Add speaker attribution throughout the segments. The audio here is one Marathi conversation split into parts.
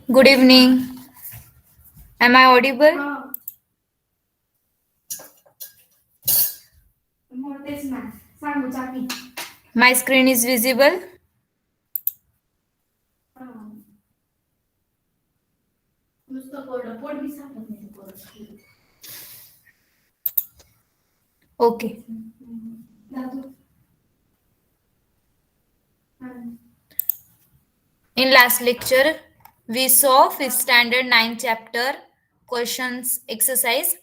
Speaker 1: Good evening. Am I audible? My screen is visible. Okay. In last lecture, we saw 5th standard 9th chapter questions exercise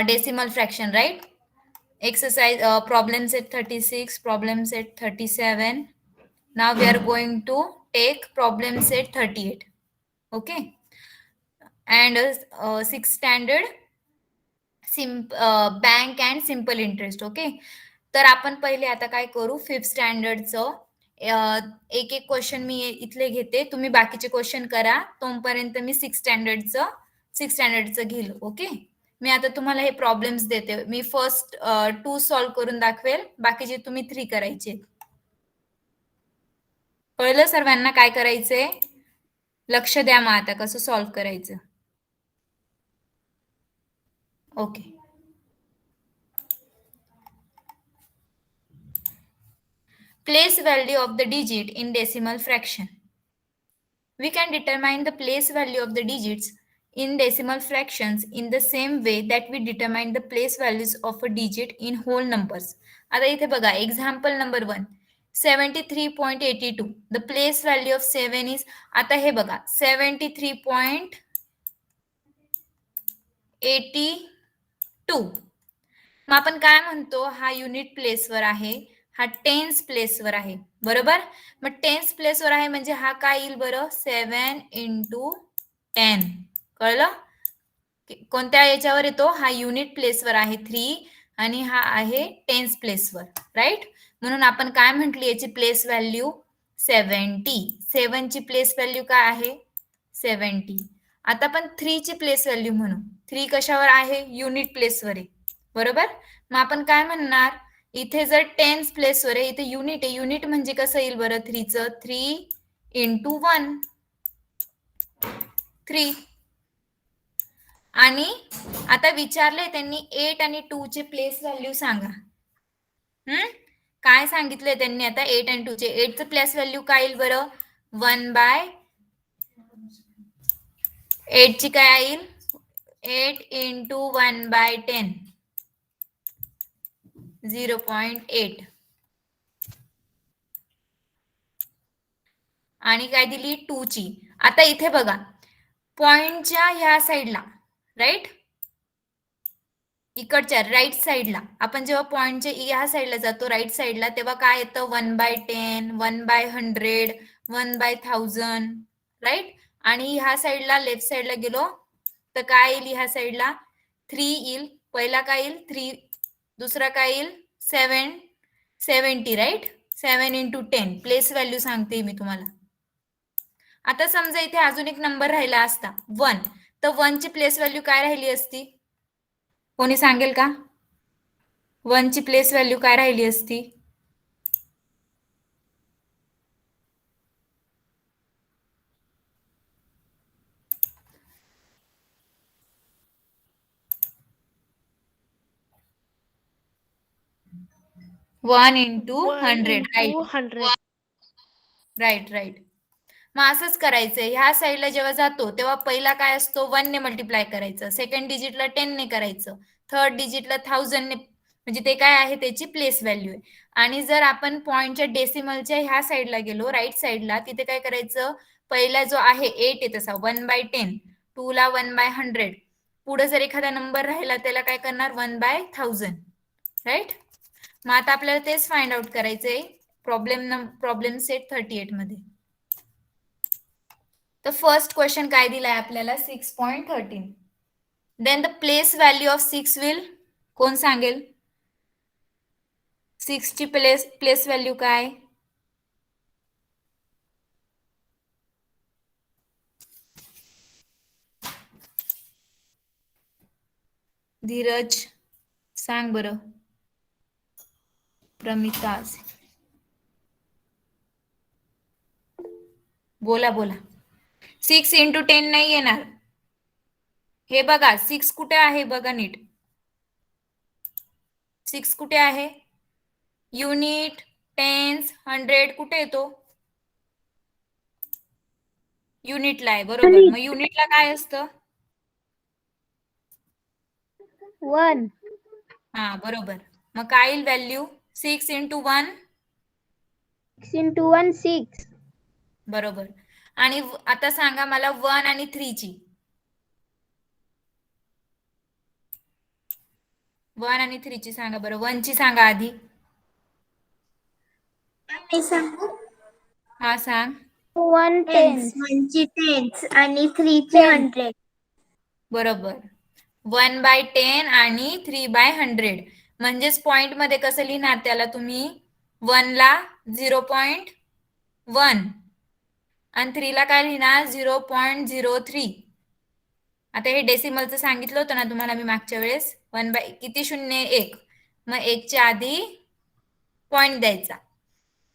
Speaker 1: decimal fraction, right? Exercise problem set 36, problem set 37. Now we are going to take problem set 38. Okay. And 6th standard bank and simple interest. Okay. तर आपण पहिले आता काय करू, 5th स्टँडर्डचं एक एक क्वेश्चन मी इथले घेते, तुम्ही बाकीचे क्वेश्चन करा. तोपर्यंत मी 6th स्टँडर्डचं घेईल. ओके. मी आता तुम्हाला हे प्रॉब्लेम्स देते. मी फर्स्ट 2 सॉल्व्ह करून दाखवेल, बाकीचे तुम्ही 3 करायचे. कळलं सर्वांना काय करायचंय? लक्ष द्या मग आता कसं सॉल्व्ह करायचं. Okay. Place value of the digit in decimal fraction. We can determine the place value of the digits in decimal fractions in the same way that we determine the place values of a digit in whole numbers. आता इथे बघा, example number 1, 73.82. The place value of 7 is, आता हे बघा 73.82. मग आपण काय म्हणतो, हा युनिट प्लेसवर आहे, हा टेन्स प्लेसवर आहे, बरोबर. मग टेन्स प्लेसवर आहे म्हणजे हा काय येईल बरं, 7 into 10. कळलं? कोणत्या याच्यावर येतो, हा युनिट प्लेसवर आहे 3 आणि हा आहे टेन्स प्लेसवर, राईट. म्हणून आपण काय म्हटली याची प्लेस व्हॅल्यू 70. 7 ची प्लेस व्हॅल्यू काय आहे, 70. आता आपण 3 ची प्लेस व्हॅल्यू म्हणू. 3 कशावर आहे, युनिट प्लेसवर आहे, बरोबर. मग आपण काय म्हणणार, इथे जर टेन्स प्लेसवर आहे, इथे युनिट आहे, युनिट म्हणजे कसं येईल बरं, 3चं 3 into 1, 3. आणि आता विचारले त्यांनी 8 आणि 2 चे प्लेस व्हॅल्यू सांगा. काय सांगितलंय त्यांनी आता 8 आणि 2 चे. 8 चं प्लेस व्हॅल्यू काय येईल बरं, 8 ची काय येईल, 8 into 1/10, 0.8. आणि काय दिली, 2 ची. आता इथे बघा, पॉइंटच्या ह्या साईडला, राईट, इकडच्या राईट साईडला, आपण जेव्हा पॉइंटच्या ह्या साईडला जातो राईट साईडला, तेव्हा काय येतं, 1/10, 1/100, 1/1000, राईट. आणि ह्या साईडला लेफ्ट साईडला गेलो तर काय येईल, ह्या साईडला 3 येईल. पहिला काय येईल 3, दुसरा काय येईल 70, राईट. 7 into 10 प्लेस व्हॅल्यू सांगते मी तुम्हाला. आता समजा इथे अजून एक नंबर राहिला असता 1, तर 1 ची प्लेस व्हॅल्यू काय राहिली असती, कोणी सांगेल का? 1 ची प्लेस व्हॅल्यू काय राहिली असती, वन इंटू 100, राईट. मग असंच करायचंय, ह्या साईडला जेव्हा जातो तेव्हा पहिला काय असतो, 1 ने मल्टिप्लाय करायचं, सेकंड डिजिटला 10 ने करायचं, थर्ड डिजिटला 1000 ने, म्हणजे ते काय आहे, त्याची प्लेस व्हॅल्यू आहे. आणि जर आपण पॉइंटच्या डेसिमलच्या ह्या साईडला गेलो राईट साईडला, तिथे काय करायचं, पहिला जो आहे 8 आहे तसा 1/10, 2 ला 1/100, पुढे जर एखादा नंबर राहिला त्याला काय करणार, 1/1000, राईट. मग आता आपल्याला तेच फाइंड आउट करायचंय प्रॉब्लेम सेट 38 मध्ये. तर फर्स्ट क्वेश्चन काय दिलाय आपल्याला, 6.13. Then the place value of 6 will, कोण सांगेल, 6 ची प्लेस व्हॅल्यू काय, धीरज सांग बरं, प्रमिता, बोला. 6 इंटू 10 नाही येणार. हे बघा 6 कुठे आहे बघा नीट. 6 कुठे आहे? युनिट, टेन्स, 100 कुठे येतो? युनिटला आहे, बरोबर. मग युनिटला काय असतं?
Speaker 2: 1.
Speaker 1: हा, बरोबर. मग काय येईल व्हॅल्यू? 6 इंटू 1.
Speaker 2: 6 into 1, 6.
Speaker 1: बरोबर. आणि आता सांगा मला 1 आणि 3 ची. 1 आणि 3 ची सांगा बरं. 1 ची सांगा आधी. हा, सांग.
Speaker 2: 1 tens.
Speaker 3: 1 ची tens आणि 3 ची 100.
Speaker 1: बरोबर. 1/10 आणि 3/100. म्हणजेच पॉइंट मध्ये कसं लिहिणार त्याला तुम्ही? 1 ला 0.1 आणि 3 ला काय लिहिणार? 0.03. आता हे डेसिमलचं सांगितलं होतं ना तुम्हाला मी मागच्या वेळेस. 1 किती शून्य? 1. मग 1 च्या आधी पॉइंट द्यायचा.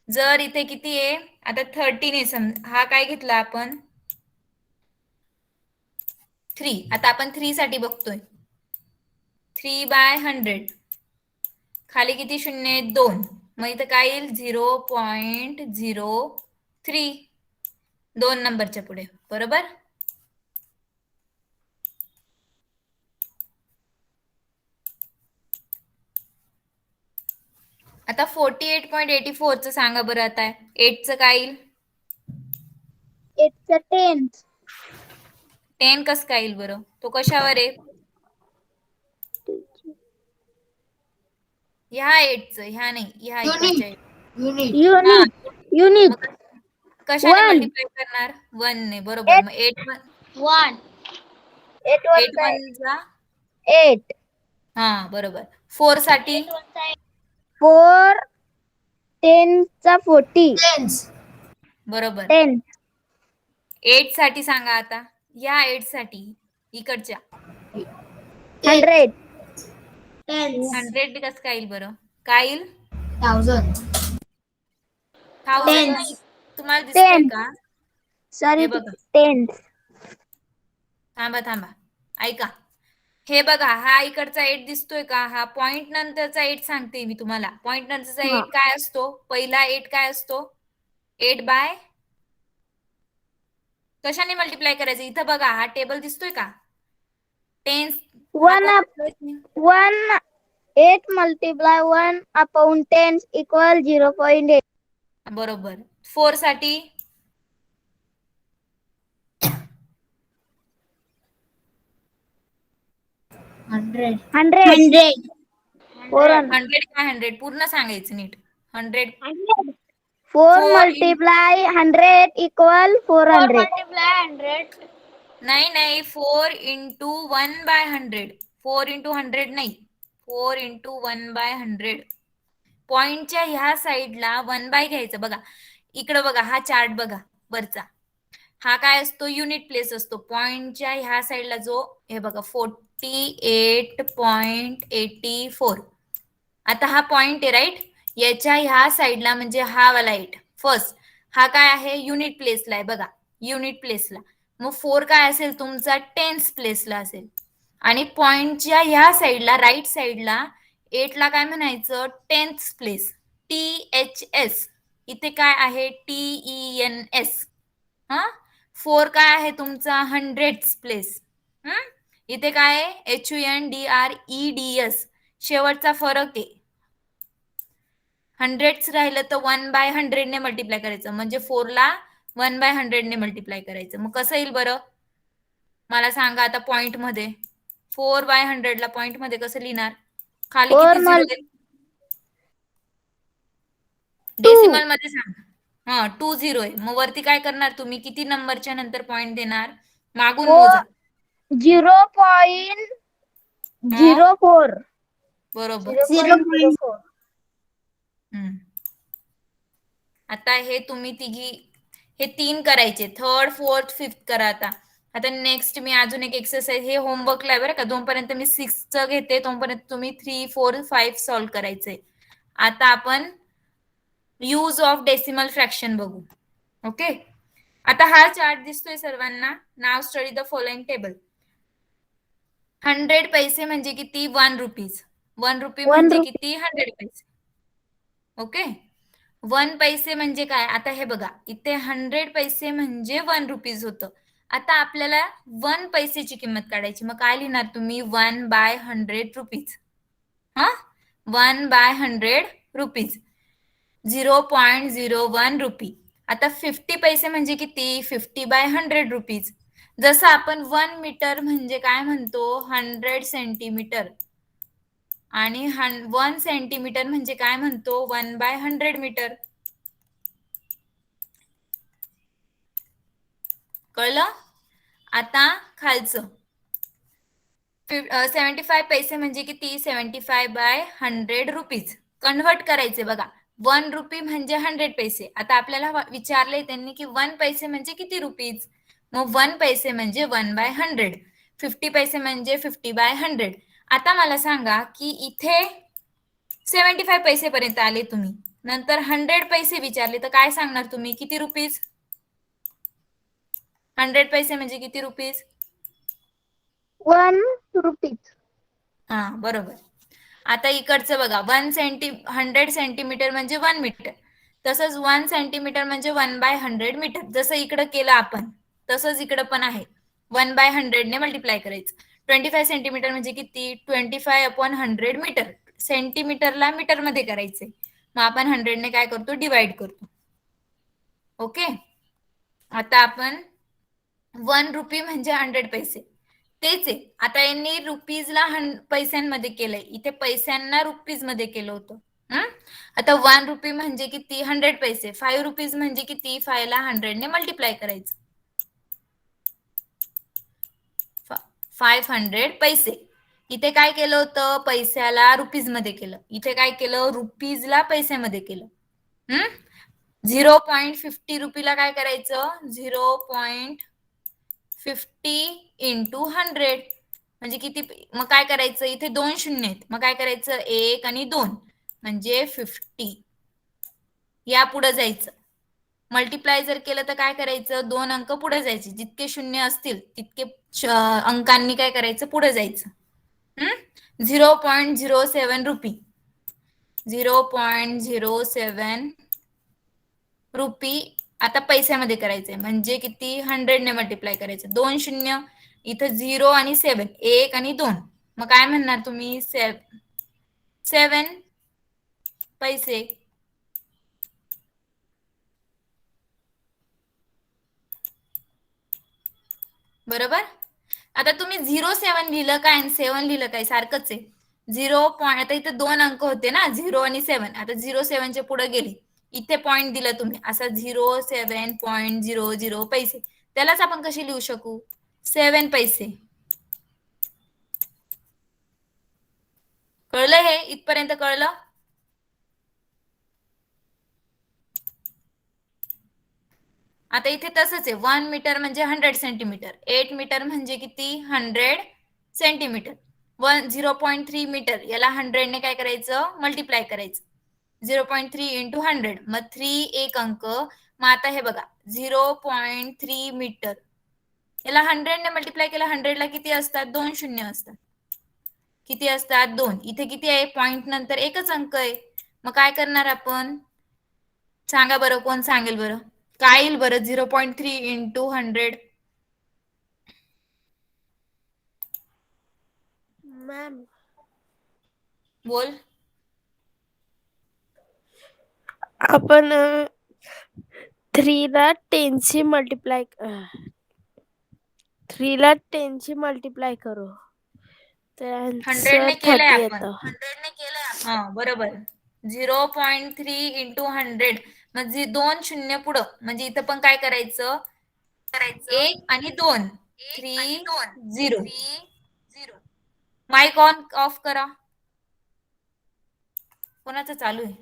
Speaker 1: जर इथे किती आहे? आता 13 आहे. हा काय घेतला आपण? 3. आता आपण 3 साठी बघतोय. 3/100. खाली किती शून्य आहे? 2. मग इथं काय येईल? 0.03. 2 नंबरच्या पुढे, बरोबर. आता 48.84 चं सांगा बरं. आता 8 चं काय येईल?
Speaker 2: 8 चं 10.
Speaker 1: 10 कसं काय येईल बरं? तो कशावर आहे? ह्या 8 चं, ह्या नाही, ह्या इकडच्या.
Speaker 2: Unit.
Speaker 1: कशाने
Speaker 2: 1.
Speaker 1: मल्टिप्लाय करणार? 1 ने, बरोबर. मग 8
Speaker 2: 1. 8
Speaker 1: 8 1 चा
Speaker 2: 8.
Speaker 1: हा, बरोबर. 4 साठी
Speaker 2: 4 10 चा 40.
Speaker 1: बरोबर.
Speaker 2: 10.
Speaker 1: 8 साठी सांगा आता. या 8 साठी इकडच्या
Speaker 2: 100.
Speaker 1: 100 कसं काय येईल बरं? काय येईल?
Speaker 3: 1000.
Speaker 1: 1000 तुम्हाला दिसतंय का?
Speaker 2: Sorry,
Speaker 1: हे बघा.
Speaker 2: 10.
Speaker 1: थांबा. ऐका. हे बघा, हा इकडचा 8 दिसतोय का? हा पॉइंट नंतरचा 8 सांगते मी तुम्हाला. पॉइंट नंतरचा 8 काय असतो? पहिला 8 काय असतो? 8 बाय कशाने मल्टिप्लाय करायचं? इथं बघा, हा टेबल दिसतोय का? 10.
Speaker 2: 8 multiply 1 upon 10 equal 0.8.
Speaker 1: बरोबर. 4 साठी
Speaker 2: 100.
Speaker 1: 100 काय 100 पूर्ण सांगायचं नीट. 100
Speaker 2: 4 multiply 100 equal 400.
Speaker 1: नाही 4 इंटू 1/100. 4 इंटू 100 नाही. 4 इंटू 1/100. पॉइंटच्या ह्या साईडला 1 बाय घ्यायचं. बघा इकडं बघा, हा चार्ट बघा वरचा. हा काय असतो? युनिट प्लेस असतो. पॉइंटच्या ह्या साईडला जो हे बघा 48.84. आता हा पॉइंट आहे राईट. याच्या ह्या साईडला म्हणजे हा वाला 8 फर्स्ट. हा काय आहे? युनिट प्लेसला आहे बघा. युनिट प्लेसला. मग 4 काय असेल तुमचा? टेन्स प्लेसला असेल. आणि पॉइंटच्या ह्या साईडला राईट साईडला 8 ला काय म्हणायचं? Tenth place. THS. इथे काय आहे? TENS. हा. 4 काय आहे तुमचा? 100th place. इथे काय आहे? HUNDREDS. शेवटचा फरक आहे. 100 राहिलं तर 1/100 ने मल्टिप्लाय करायचं. म्हणजे 4 ला 1/100 ने मल्टिप्लाय करायचं. मग कसं येईल बरं? मला सांगा आता पॉइंट मध्ये. 4/100 ला पॉइंट मध्ये कसं लिहिणार? खाली किती झिरो आहे? डेसिमल मध्ये सांगा. हा, 2 0 आहे. मग वरती काय करणार तुम्ही? किती नंबरच्या नंतर पॉइंट देणार? मागून मोजा.
Speaker 2: 0.04.
Speaker 1: बरोबर.
Speaker 2: 0.04.
Speaker 1: आता हे तुम्ही हे 3 करायचे. 3rd 4th 5th करा आता. आता नेक्स्ट मी अजून एक एक्सरसाइज, हे होमवर्कला आहे बरं का. जोपर्यंत मी 6चं घेते तोपर्यंत तुम्ही 3 4 5 सॉल्व्ह करायचंय. आता आपण यूज ऑफ डेसिमल फ्रॅक्शन बघू. ओके. आता हा चार्ट दिसतोय सर्वांना. नाव स्टडी द फॉलोइंग टेबल. 100 पैसे म्हणजे किती? 1 रुपीज. 1 रुपी म्हणजे किती? 100 पैसे. ओके. 1 पैसे म्हणजे काय? आता हे बघा, इथे 100 पैसे म्हणजे 1 रुपीज होतं. आता आपल्याला 1 पैसेची किंमत काढायची. मग काय लिहिणार तुम्ही? 1/100 रुपीज. हा, 1/100 रुपीज. 0.01 रुपी. आता 50 पैसे म्हणजे किती? 50/100 रुपीज. जसं आपण 1 मीटर म्हणजे काय म्हणतो? 100 सेंटीमीटर. आणि 1 सेंटीमीटर म्हणजे काय म्हणतो? 1/100 मीटर. कळलं? आता खालचं 75 पैसे म्हणजे किती? 75/100 रुपीज. कन्व्हर्ट करायचे बघा. 1 रुपी म्हणजे 100 पैसे. आता आपल्याला विचारले त्यांनी की 1 पैसे म्हणजे किती रुपीज? मग 1 पैसे म्हणजे 1/100. 50 पैसे म्हणजे 50/100. आता मला सांगा की इथे 75 पैसे पर्यंत आले तुम्ही, नंतर 100 पैसे विचारले तर काय सांगणार तुम्ही? किती रुपीज? 100 पैसे म्हणजे किती रुपीज?
Speaker 2: 1 रुपीज.
Speaker 1: हा, बरोबर. आता इकडचं बघा, 100 सेंटीमीटर म्हणजे 1 मीटर. तसंच 1 सेंटीमीटर म्हणजे 1/100 मीटर. जसं इकडं केलं आपण तसंच इकडं पण आहे. 1/100 ने मल्टिप्लाय करायचं. 25 सेंटीमीटर म्हणजे किती? 25/100 मीटर. सेंटीमीटरला मीटर मध्ये करायचे. मग आपण 100 ने काय करतो? डिवाइड करतो. ओके. आता आपण 1 रुपी म्हणजे 100 पैसे. तेच आहे. आता यांनी रुपीजला पैशांमध्ये केलंय. इथे पैशांना रुपीज मध्ये केलं होतं. आता 1 रुपी म्हणजे किती? 100 पैसे. 5 रुपीज म्हणजे किती? 5 ला 100 ने मल्टिप्लाय करायचं. 500 पैसे. इथे काय केलं होतं? पैशाला रुपीज मध्ये केलं. इथे काय केलं? रुपीजला पैशामध्ये केलं. 0.50 रुपीला काय करायचं? 0.50 इंटू 100 म्हणजे किती? मग काय करायचं? इथे 2 शून्य आहेत. मग काय करायचं? 1 आणि 2 म्हणजे 50. या पुढे जायचं. मल्टिप्लाय जर केलं तर काय करायचं? 2 अंक पुढे जायचे. जितके शून्य असतील तितके अंकांनी काय करायचं? पुढे जायचं. 0.07 रुपी. 0.07 रुपी. आता पैशामध्ये करायचंय म्हणजे किती? 100 ने मल्टिप्लाय करायचं. 2 शून्य, इथं 0 आणि 7, 1 आणि 2. मग काय म्हणणार तुम्ही? 7 पैसे. बरोबर. आता तुम्ही 07 लिहिलं काय आणि 7 लिहिलं काय? सारखंच आहे. 0. आता इथे 2 अंक होते ना, 0 आणि 7. आता 07 चे पुढे गेले. इथे पॉइंट दिला तुम्ही, असा 07.00 पैसे. त्यालाच आपण कशी लिहू शकू? 7 पैसे. कळलं? हे इथपर्यंत कळलं? आता इथे तसंच आहे. 1 मीटर म्हणजे 100 सेंटीमीटर. 8 मीटर म्हणजे किती? 100 सेंटीमीटर. 0.3 मीटर याला 100 ने काय करायचं? मल्टिप्लाय करायचं. 0.3 इंटू 100. मग 3 एक अंक. मग आता हे बघा, 0.3 मीटर याला 100 ने मल्टिप्लाय केलं. 100 ला किती असतात? 2 शून्य असतात. किती असतात? 2. इथे किती आहे? पॉइंट नंतर एकच अंक आहे. मग काय करणार आपण? सांगा बरं, कोण सांगेल बरं? काय येईल बरं? 0.3 इंटू 100.
Speaker 4: मॅम,
Speaker 1: बोल.
Speaker 4: आपण 3 ला 10 ची मल्टिप्लाय 3 ला 10 ची मल्टिप्लाय करू.
Speaker 1: 100 ने
Speaker 4: तर
Speaker 1: केलंय
Speaker 4: 30
Speaker 1: आपण.
Speaker 4: येतं.
Speaker 1: 100 ने केलंय. हा, बरोबर. 0.3 इंटू 100 म्हणजे 2 शून्य पुढं. म्हणजे इथं पण काय करायचं? 1 आणि 2. 3 0. माईक ऑन ऑफ करा. कोणाचं चालू आहे?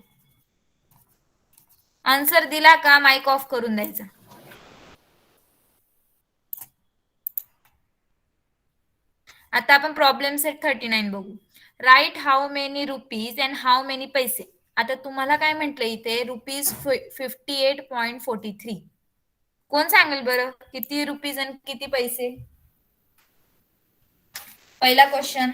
Speaker 1: आन्सर दिला का माईक ऑफ करून द्यायचा. आता आपण प्रॉब्लेम सेट 39 बघू. Right how many rupees and how many paise. आता तुम्हाला काय म्हटलं इथे? रुपीज 58.43. कोण सांगेल बरं किती रुपीज आणि किती पैसे? पहिला क्वेश्चन.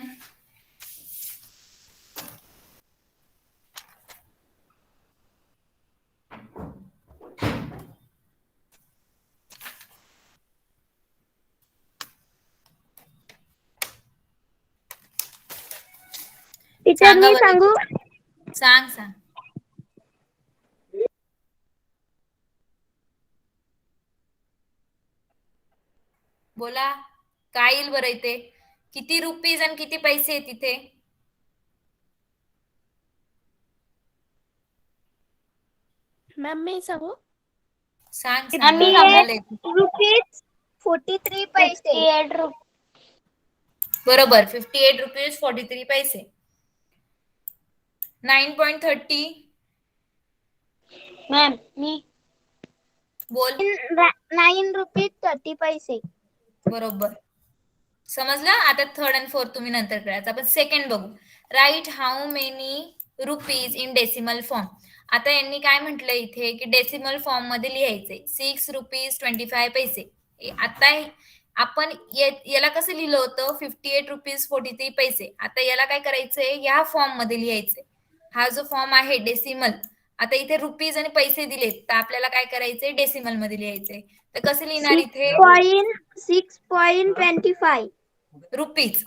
Speaker 2: टीचर
Speaker 1: सांगा
Speaker 2: मी
Speaker 1: बरं.
Speaker 2: सांगू?
Speaker 1: सांग. बोला काय येईल बरं इथे? किती रुपीज आणि किती पैसे आहेत तिथे?
Speaker 4: मॅम मी सांगू?
Speaker 1: सांग
Speaker 2: आम्ही
Speaker 1: आम्हाला येते.
Speaker 2: रुपीज 43 पैसे.
Speaker 3: 58 रुपये.
Speaker 1: बरोबर 58 रुपीज 43 पैसे. 9.30
Speaker 3: मॅम मी
Speaker 1: बोल.
Speaker 2: 9 रुपीज 30 पैसे.
Speaker 1: बरोबर समजलं. आता थर्ड आणि फोर्थ तुम्ही नंतर करायचं. आपण सेकंड बघू. Right how many rupees in decimal form. आता यांनी काय म्हटलं इथे की डेसिमल फॉर्म मध्ये लिहायचे 6 रुपीज 25 पैसे. आता आपण याला कसं लिहिलं होतं 58 रुपीज 43 पैसे. आता याला काय करायचंय या फॉर्म मध्ये लिहायचंय. हा जो फॉर्म आहे डेसिमल. आता इथे रुपीज आणि पैसे दिलेत तर आपल्याला काय करायचंय डेसिमल मध्ये लिहायचंय. तर कसं लिहिणार इथे?
Speaker 2: 6.25
Speaker 1: रुपीज.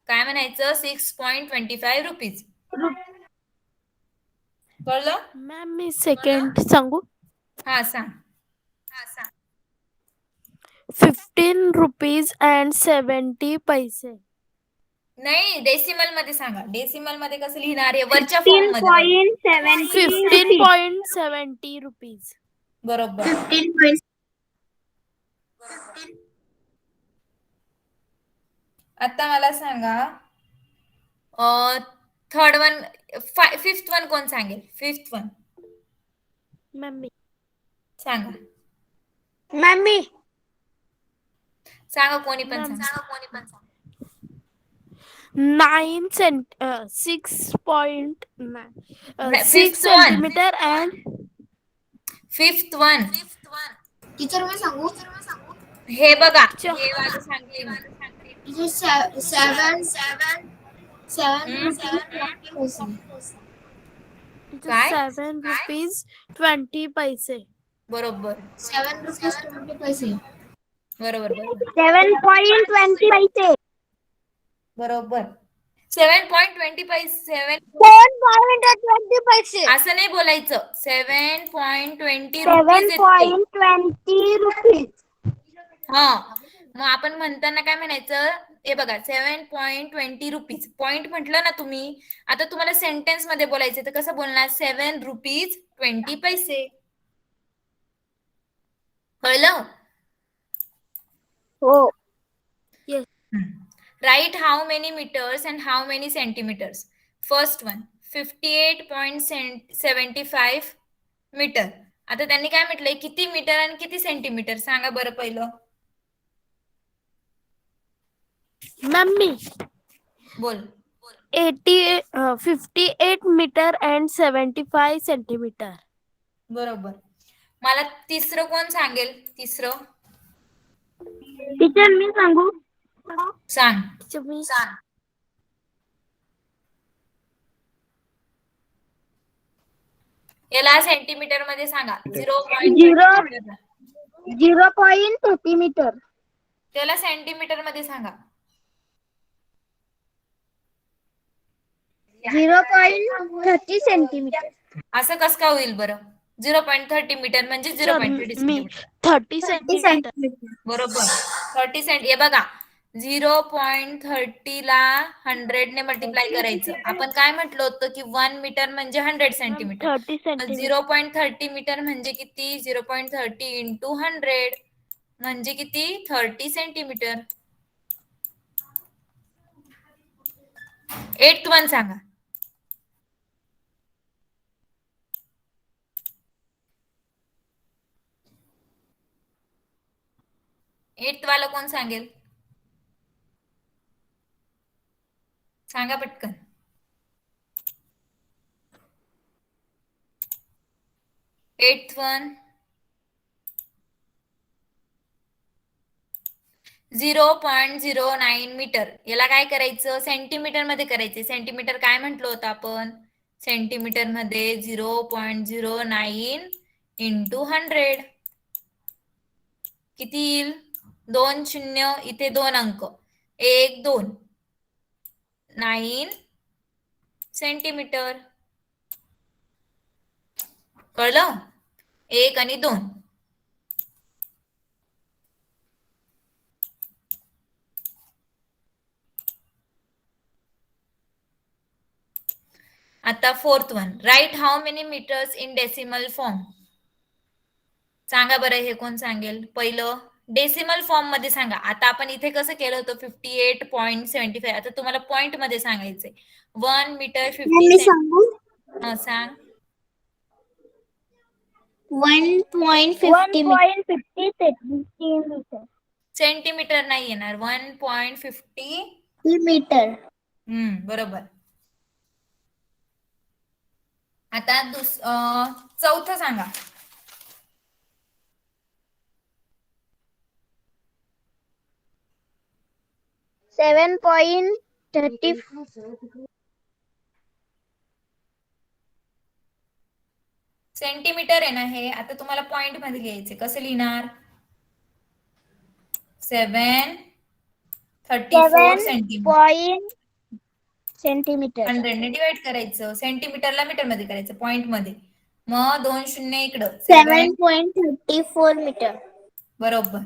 Speaker 1: काय म्हणायचं? 6.25 रुपीज. कळलं?
Speaker 4: मॅम मी सेकंड सांगू?
Speaker 1: हा सांग.
Speaker 4: 15 रुपीज अँड 70 पैसे.
Speaker 1: नाही डेसिमल मध्ये सांगा. डेसिमल मध्ये कसं लिहिणार आहे? वरच्या फॉर्म मध्ये.
Speaker 2: 15.70
Speaker 4: 15.70 रुपीज.
Speaker 1: बरोबर.
Speaker 3: 15
Speaker 1: आता मला सांगा थर्ड वन फिफ्थ वन कोण सांगेल? फिफ्थ वन
Speaker 4: मॅम मी
Speaker 1: सांगा.
Speaker 2: मॅम मी
Speaker 1: सांगा कोणी पण
Speaker 4: मॅम.
Speaker 1: सांगा.
Speaker 4: 6
Speaker 1: Fifth one.
Speaker 4: Centimetre and
Speaker 1: fifth one
Speaker 3: teacher मी सांगू?
Speaker 1: हे बघा.
Speaker 4: च-
Speaker 1: हे वाला सांगते मी.
Speaker 3: टीचर 7
Speaker 1: काय?
Speaker 4: 7 रुपीज 20 पैसे.
Speaker 1: बरोबर
Speaker 3: 7 रुपीज 20 पैसे.
Speaker 1: बरोबर
Speaker 2: 7.20 पैसे.
Speaker 1: बरोबर 7.20 पैसे.
Speaker 2: 7.20 पैसे.
Speaker 1: असं नाही बोलायचं. 7.20 रुपीज येते.
Speaker 2: 7.20 रुपीज.
Speaker 1: हा मग आपण म्हणताना काय म्हणायचं? हे बघा 7.20 रुपीज. पॉइंट म्हटलं ना तुम्ही. आता तुम्हाला सेंटेन्स मध्ये बोलायचं तर कसं बोलणार? 7 रुपीज 20 पैसे. कळलं?
Speaker 2: हो.
Speaker 1: Right how many metres and how many centimetres. First one 58.75 metre. आता त्यांनी काय म्हटलंय? किती मीटर आणि किती सेंटीमीटर? सांगा बरं पहिलं.
Speaker 4: मॅम मी
Speaker 1: बोल.
Speaker 4: 58 मीटर अँड 75 सेंटीमीटर.
Speaker 1: बरोबर. मला तिसरं कोण सांगेल? तिसरं
Speaker 2: टीचर मी सांगू?
Speaker 1: सांग.
Speaker 4: तुम्ही
Speaker 1: याला सेंटीमीटर मध्ये सांगा.
Speaker 2: 0.30 मीटर.
Speaker 1: त्याला सेंटीमीटर मध्ये सांगा.
Speaker 2: 0.30 सेंटीमीटर.
Speaker 1: असं कसं काय होईल बरं? 0.30 मीटर म्हणजे 0.30
Speaker 4: मी
Speaker 1: सेंटीमीटर.
Speaker 4: 30 सेंटीमीटर.
Speaker 1: बरोबर 30 सेंट. हे बघा 0.30 ला 100 ने मल्टिप्लाय करायचं. आपण काय म्हटलं होतं की 1 मीटर म्हणजे 100 सेंटीमीटर.
Speaker 4: 30 सेंटीमीटर.
Speaker 1: 0.30 मीटर म्हणजे किती? 0.30 इंटू 100 म्हणजे किती? 30 सेंटीमीटर. 8th वन सांगा. एट्थ वाला कोण सांगेल? सांगा पटकन. Eighth one 0.09 metre. याला काय करायचं, सेंटीमीटर मध्ये करायचे. सेंटीमीटर काय म्हटलं होतं आपण, सेंटीमीटर मध्ये 0.09 इंटू 100 किती येईल, 2 शून्य, इथे 2 अंक, 1 2, 9 सेंटीमीटर. कळलं, 1 आणि 2. आता 4th one, right how many metres in decimal form. सांगा बरं, हे कोण सांगेल पहिलं, डेसिमल फॉर्म मध्ये सांगा. आता आपण इथे कसं केलं होतं 58.75, आता तुम्हाला पॉइंट मध्ये सांगायचंय. 1 मीटर 50
Speaker 2: सांगू
Speaker 1: सांग.
Speaker 2: 1.50 सेंटीमीटर.
Speaker 1: सेंटीमीटर नाही येणार, 1.50
Speaker 2: मीटर.
Speaker 1: बरोबर. आता चौथं सांगा.
Speaker 2: 7.30
Speaker 1: सेंटीमीटर आहे ना हे. आता तुम्हाला पॉइंट मध्ये घ्यायचे, कसं लिहिणार, 734 सेंटीमीटर.
Speaker 2: सेंटीमीटर.
Speaker 1: 100 ने डिवाइड करायचं, सेंटीमीटरला मीटर मध्ये करायचं, पॉइंट मध्ये. मग 2 शून्य इकडं,
Speaker 2: 7.34 मीटर.
Speaker 1: बरोबर.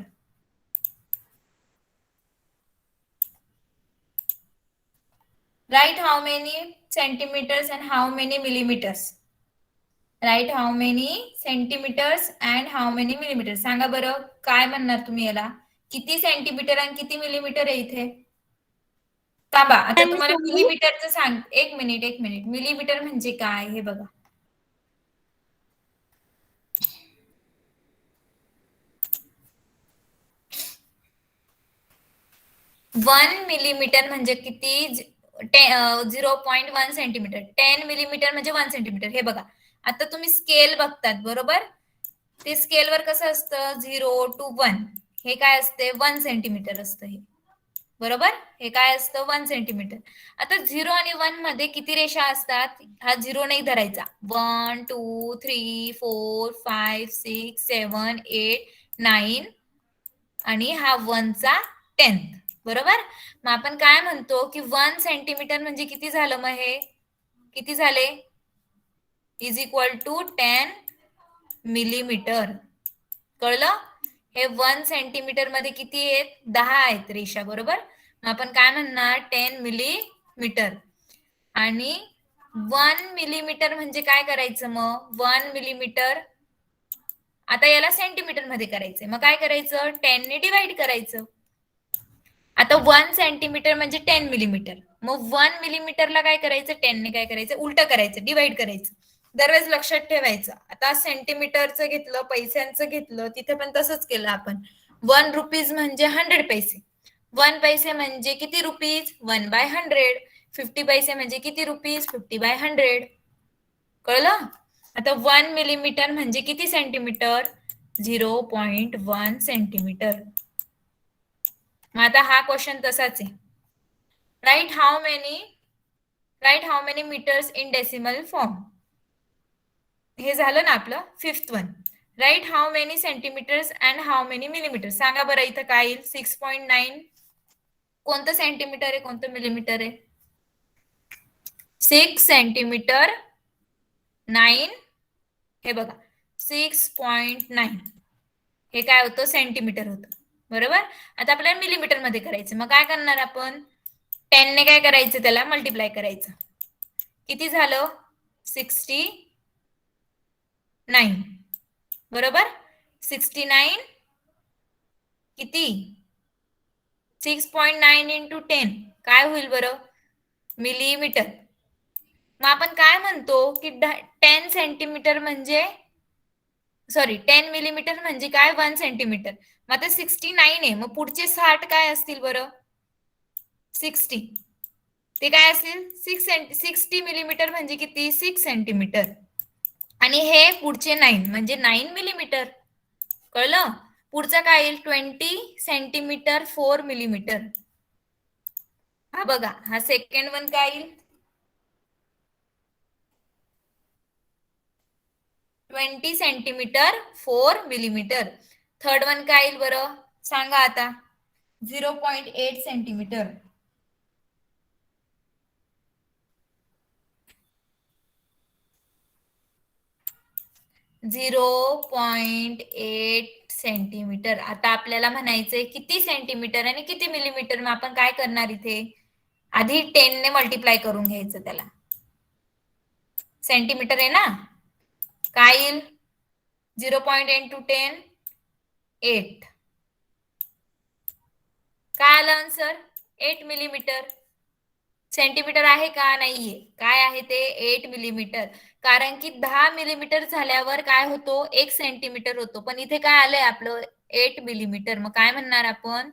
Speaker 1: Right how many centimetres and how many millimetres. Right how many centimetres and how many millimetres. सांगा बरं, काय म्हणणार तुम्ही याला, किती सेंटीमीटर आणि किती मिलीमीटर आहे इथे. थांबा, आता तुम्हाला मिलीमीटरचं सांग. एक मिनिट. मिलीमीटर म्हणजे काय हे बघा. वन मिलीमीटर म्हणजे किती, 0.1 सेंटीमीटर. 10 मिलीमीटर म्हणजे 1 सेंटीमीटर. हे बघा, आता तुम्ही स्केल बघतात बरोबर, ते स्केलवर कसं असतं 0 to 1, हे काय असते 1 सेंटीमीटर असतं हे, बरोबर. हे काय असतं 1 सेंटीमीटर. आता 0 आणि 1 मध्ये किती रेषा असतात, हा 0 नाही धरायचा. 1 2 3 4 5 6 7 8 9 आणि हा 1 चा 10th, बरोबर. मग आपण काय म्हणतो की 1 सेंटीमीटर म्हणजे किती झालं, मग हे किती झाले, इज इक्वल टू 10 मिलीमीटर. कळलं, हे 1 सेंटीमीटर मध्ये किती आहेत, 10 आहेत रेषा, बरोबर. मग आपण काय म्हणणार 10 मिलीमीटर. आणि 1 मिलीमीटर म्हणजे काय करायचं, मग 1 मिलीमीटर, आता याला सेंटीमीटर मध्ये करायचंय, मग काय करायचं 10 ने डिवाइड करायचं. आता 1 सेंटीमीटर म्हणजे 10 मिलीमीटर, मग 1 मिलीमीटरला काय करायचं 10 ने काय करायचं, उलट करायचं, डिवाइड करायचं. दरवेळेस लक्षात ठेवायचं. आता सेंटीमीटरचं घेतलं, पैशांचं घेतलं, तिथे पण तसंच केलं आपण. 1 रुपीज म्हणजे 100 पैसे. 1 पैसे म्हणजे किती रुपीज, 1/100. 50 पैसे म्हणजे किती रुपीज, 50/100. कळलं. आता 1 मिलीमीटर म्हणजे किती सेंटीमीटर, 0.1 सेंटीमीटर. मग आता हा क्वेश्चन तसाच आहे. Right how many metres in decimal form. हे झालं ना आपलं 5th one. Right how many centimetres and how many millimetre. सांगा बरं इथं काय येईल, 6.9 कोणतं सेंटीमीटर आहे, कोणतं मिलीमीटर आहे, 6 सेंटीमीटर 9, हे बघा 6.9, हे काय होतं सेंटीमीटर होतं, बरोबर. आता आपल्याला मिलीमीटर मध्ये करायचं, मग काय करणार आपण 10 ने काय करायचं, त्याला मल्टिप्लाय करायचं. किती झालं 69, बरोबर. 69 किती, 6.9 इंटू 10 काय होईल बरं, मिलीमीटर. मग आपण काय म्हणतो की 10 सेंटीमीटर म्हणजे 10 मिलीमीटर म्हणजे काय 1 सेंटीमीटर. मग आता 69 आहे, मग पुढचे 60 काय असतील बरं, 60, ते काय असतील 60 मिलीमीटर म्हणजे किती 6 सेंटीमीटर. आणि हे पुढचे 9 म्हणजे 9 मिलीमीटर. कळलं. पुढचा काय येईल 20 सेंटीमीटर 4 मिलीमीटर. हा बघा, हा सेकंड वन काय येईल 20 सेंटीमीटर 4 मिलीमीटर. थर्ड वन काय येईल बरं सांगा आता 0.8 सेंटीमीटर. Zero point 8 centimetre. आता आपल्याला म्हणायचंय किती सेंटीमीटर आणि किती मिलीमीटर. मग आपण काय करणार इथे आधी 10 ने मल्टिप्लाय करून घ्यायचं त्याला. सेंटीमीटर आहे ना, काय येईल 0.8 टू 10 8. काय आलं आन्सर 8 मिलीमीटर. सेंटीमीटर आहे का नाहीये, काय आहे ते 8 मिलीमीटर. कारण की 10 मिलीमीटर झाल्यावर काय होतो 1 सेंटीमीटर होतो, पण इथे काय आलंय आपलं 8 मिलीमीटर. मग काय म्हणणार आपण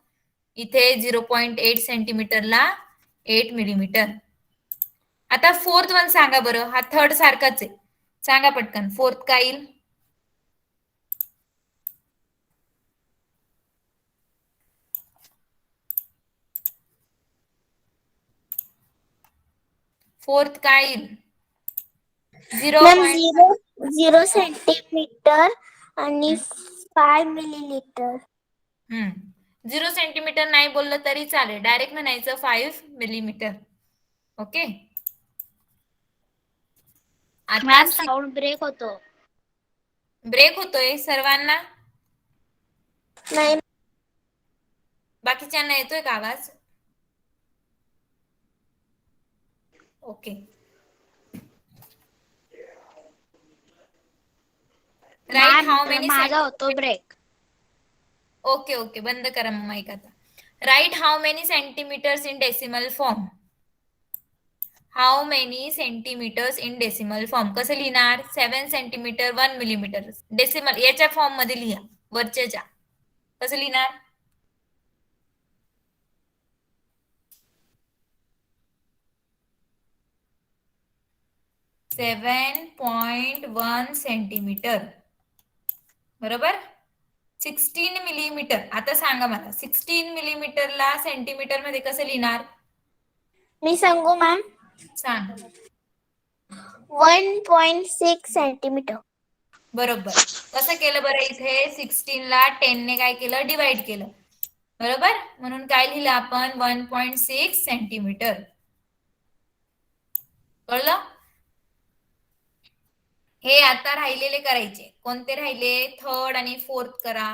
Speaker 1: इथे 0.8 सेंटीमीटरला 8 मिलीमीटर. आता फोर्थ वन सांगा बरं, हा थर्ड सारखाच आहे, सांगा पटकन फोर्थ काय येईल. फोर्थ काय येईल 0.
Speaker 2: मॅम 0 सेंटीमीटर आणि 5 मिलीलीटर.
Speaker 1: 0 सेंटीमीटर नाही बोललं तरी चालेल, डायरेक्ट म्हणायचं 5 मिलीमीटर. ओके. आता
Speaker 2: मॅम साऊंड ब्रेक होतो.
Speaker 1: ब्रेक होतोय सर्वांना,
Speaker 2: नाही
Speaker 1: बाकीच्यांना येतोय का आवाज. ओके. राईट हाऊ मेनी
Speaker 2: माझा होतो ब्रेक.
Speaker 1: ओके ओके बंद करा मग माईक आता. Right how many centimetres in decimal form. How many centimetres in decimal form कसं लिहिणार 7 सेंटीमीटर 1 मिलीमीटर. डेसिमल याच्या फॉर्म मध्ये लिहा वरच्या. कसं लिहिणार 7.1 सेंटीमीटर बरोबर. 16 मिलीमीटर. आता सांगा मला 16 मिलीमीटरला सेंटीमीटर मध्ये कसं लिहिणार.
Speaker 2: मी सांगू मॅम
Speaker 1: सांग.
Speaker 2: 1.6 सेंटीमीटर.
Speaker 1: बरोबर. कसं केलं बरं इथे 16 ला 10 ने काय केलं डिवाइड केलं बरोबर, म्हणून काय लिहिलं आपण 1.6 सेंटीमीटर. कळलं. हे आता राहिलेले करायचे. कोणते राहिले थर्ड आणि फोर्थ करा.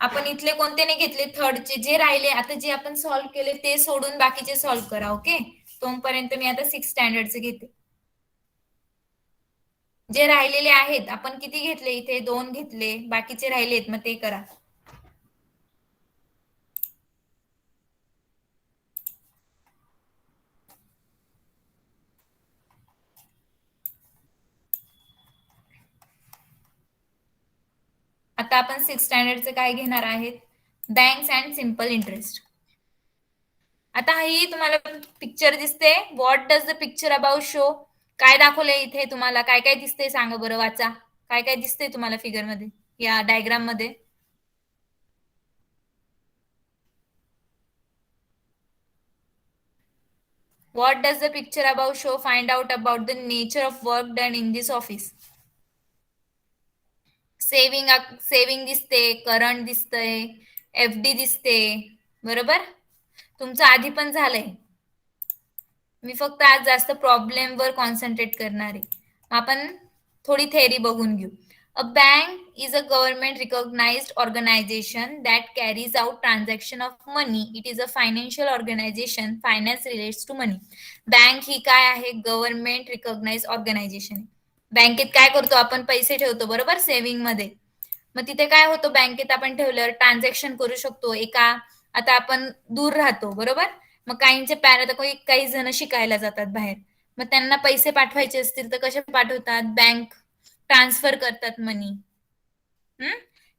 Speaker 1: आपण इथले कोणते नाही घेतले थर्डचे, जे राहिले आता जे आपण सॉल्व्ह केले ते सोडून बाकीचे सॉल्व्ह करा. ओके. तोपर्यंत मी आता 6 स्टँडर्डचे घेते. जे राहिलेले आहेत आपण किती घेतले इथे 2 घेतले, बाकीचे राहिलेत मग ते करा. आता आपण 6 स्टँडर्डचे काय घेणार आहेत बँक्स अँड सिंपल इंटरेस्ट. आता ही तुम्हाला पिक्चर दिसते. What does the picture about show. काय दाखवलंय इथे तुम्हाला, काय काय दिसते सांगा बरं, वाचा. काय काय दिसते तुम्हाला फिगर मध्ये या डायग्राम मध्ये. What does the picture above show? Find out about the nature of work done in this office. Saving दिसते, करंट दिसतंय, FD दिसते बरोबर. तुमचं आधी पण झालंय. मी फक्त आज जास्त प्रॉब्लेम वर कॉन्सन्ट्रेट करणार आहे. आपण थोडी थेअरी बघून घेऊ. A bank is a government recognized organization that carries out transaction of money. It is a financial organization. Finance relates to money. Bank ही काय आहे गव्हर्नमेंट रिकॉग्नाइज ऑर्गनायझेशन. बँकेत काय करतो आपण पैसे ठेवतो बरोबर सेव्हिंग मध्ये. मग तिथे काय होतं बँकेत आपण ठेवल्यावर ट्रान्झॅक्शन करू शकतो. एका आता आपण दूर राहतो बरोबर, मग काहींचे काही जण शिकायला जातात बाहेर, मग त्यांना पैसे पाठवायचे असतील तर कसे पाठवतात बँक ट्रान्सफर करतात money.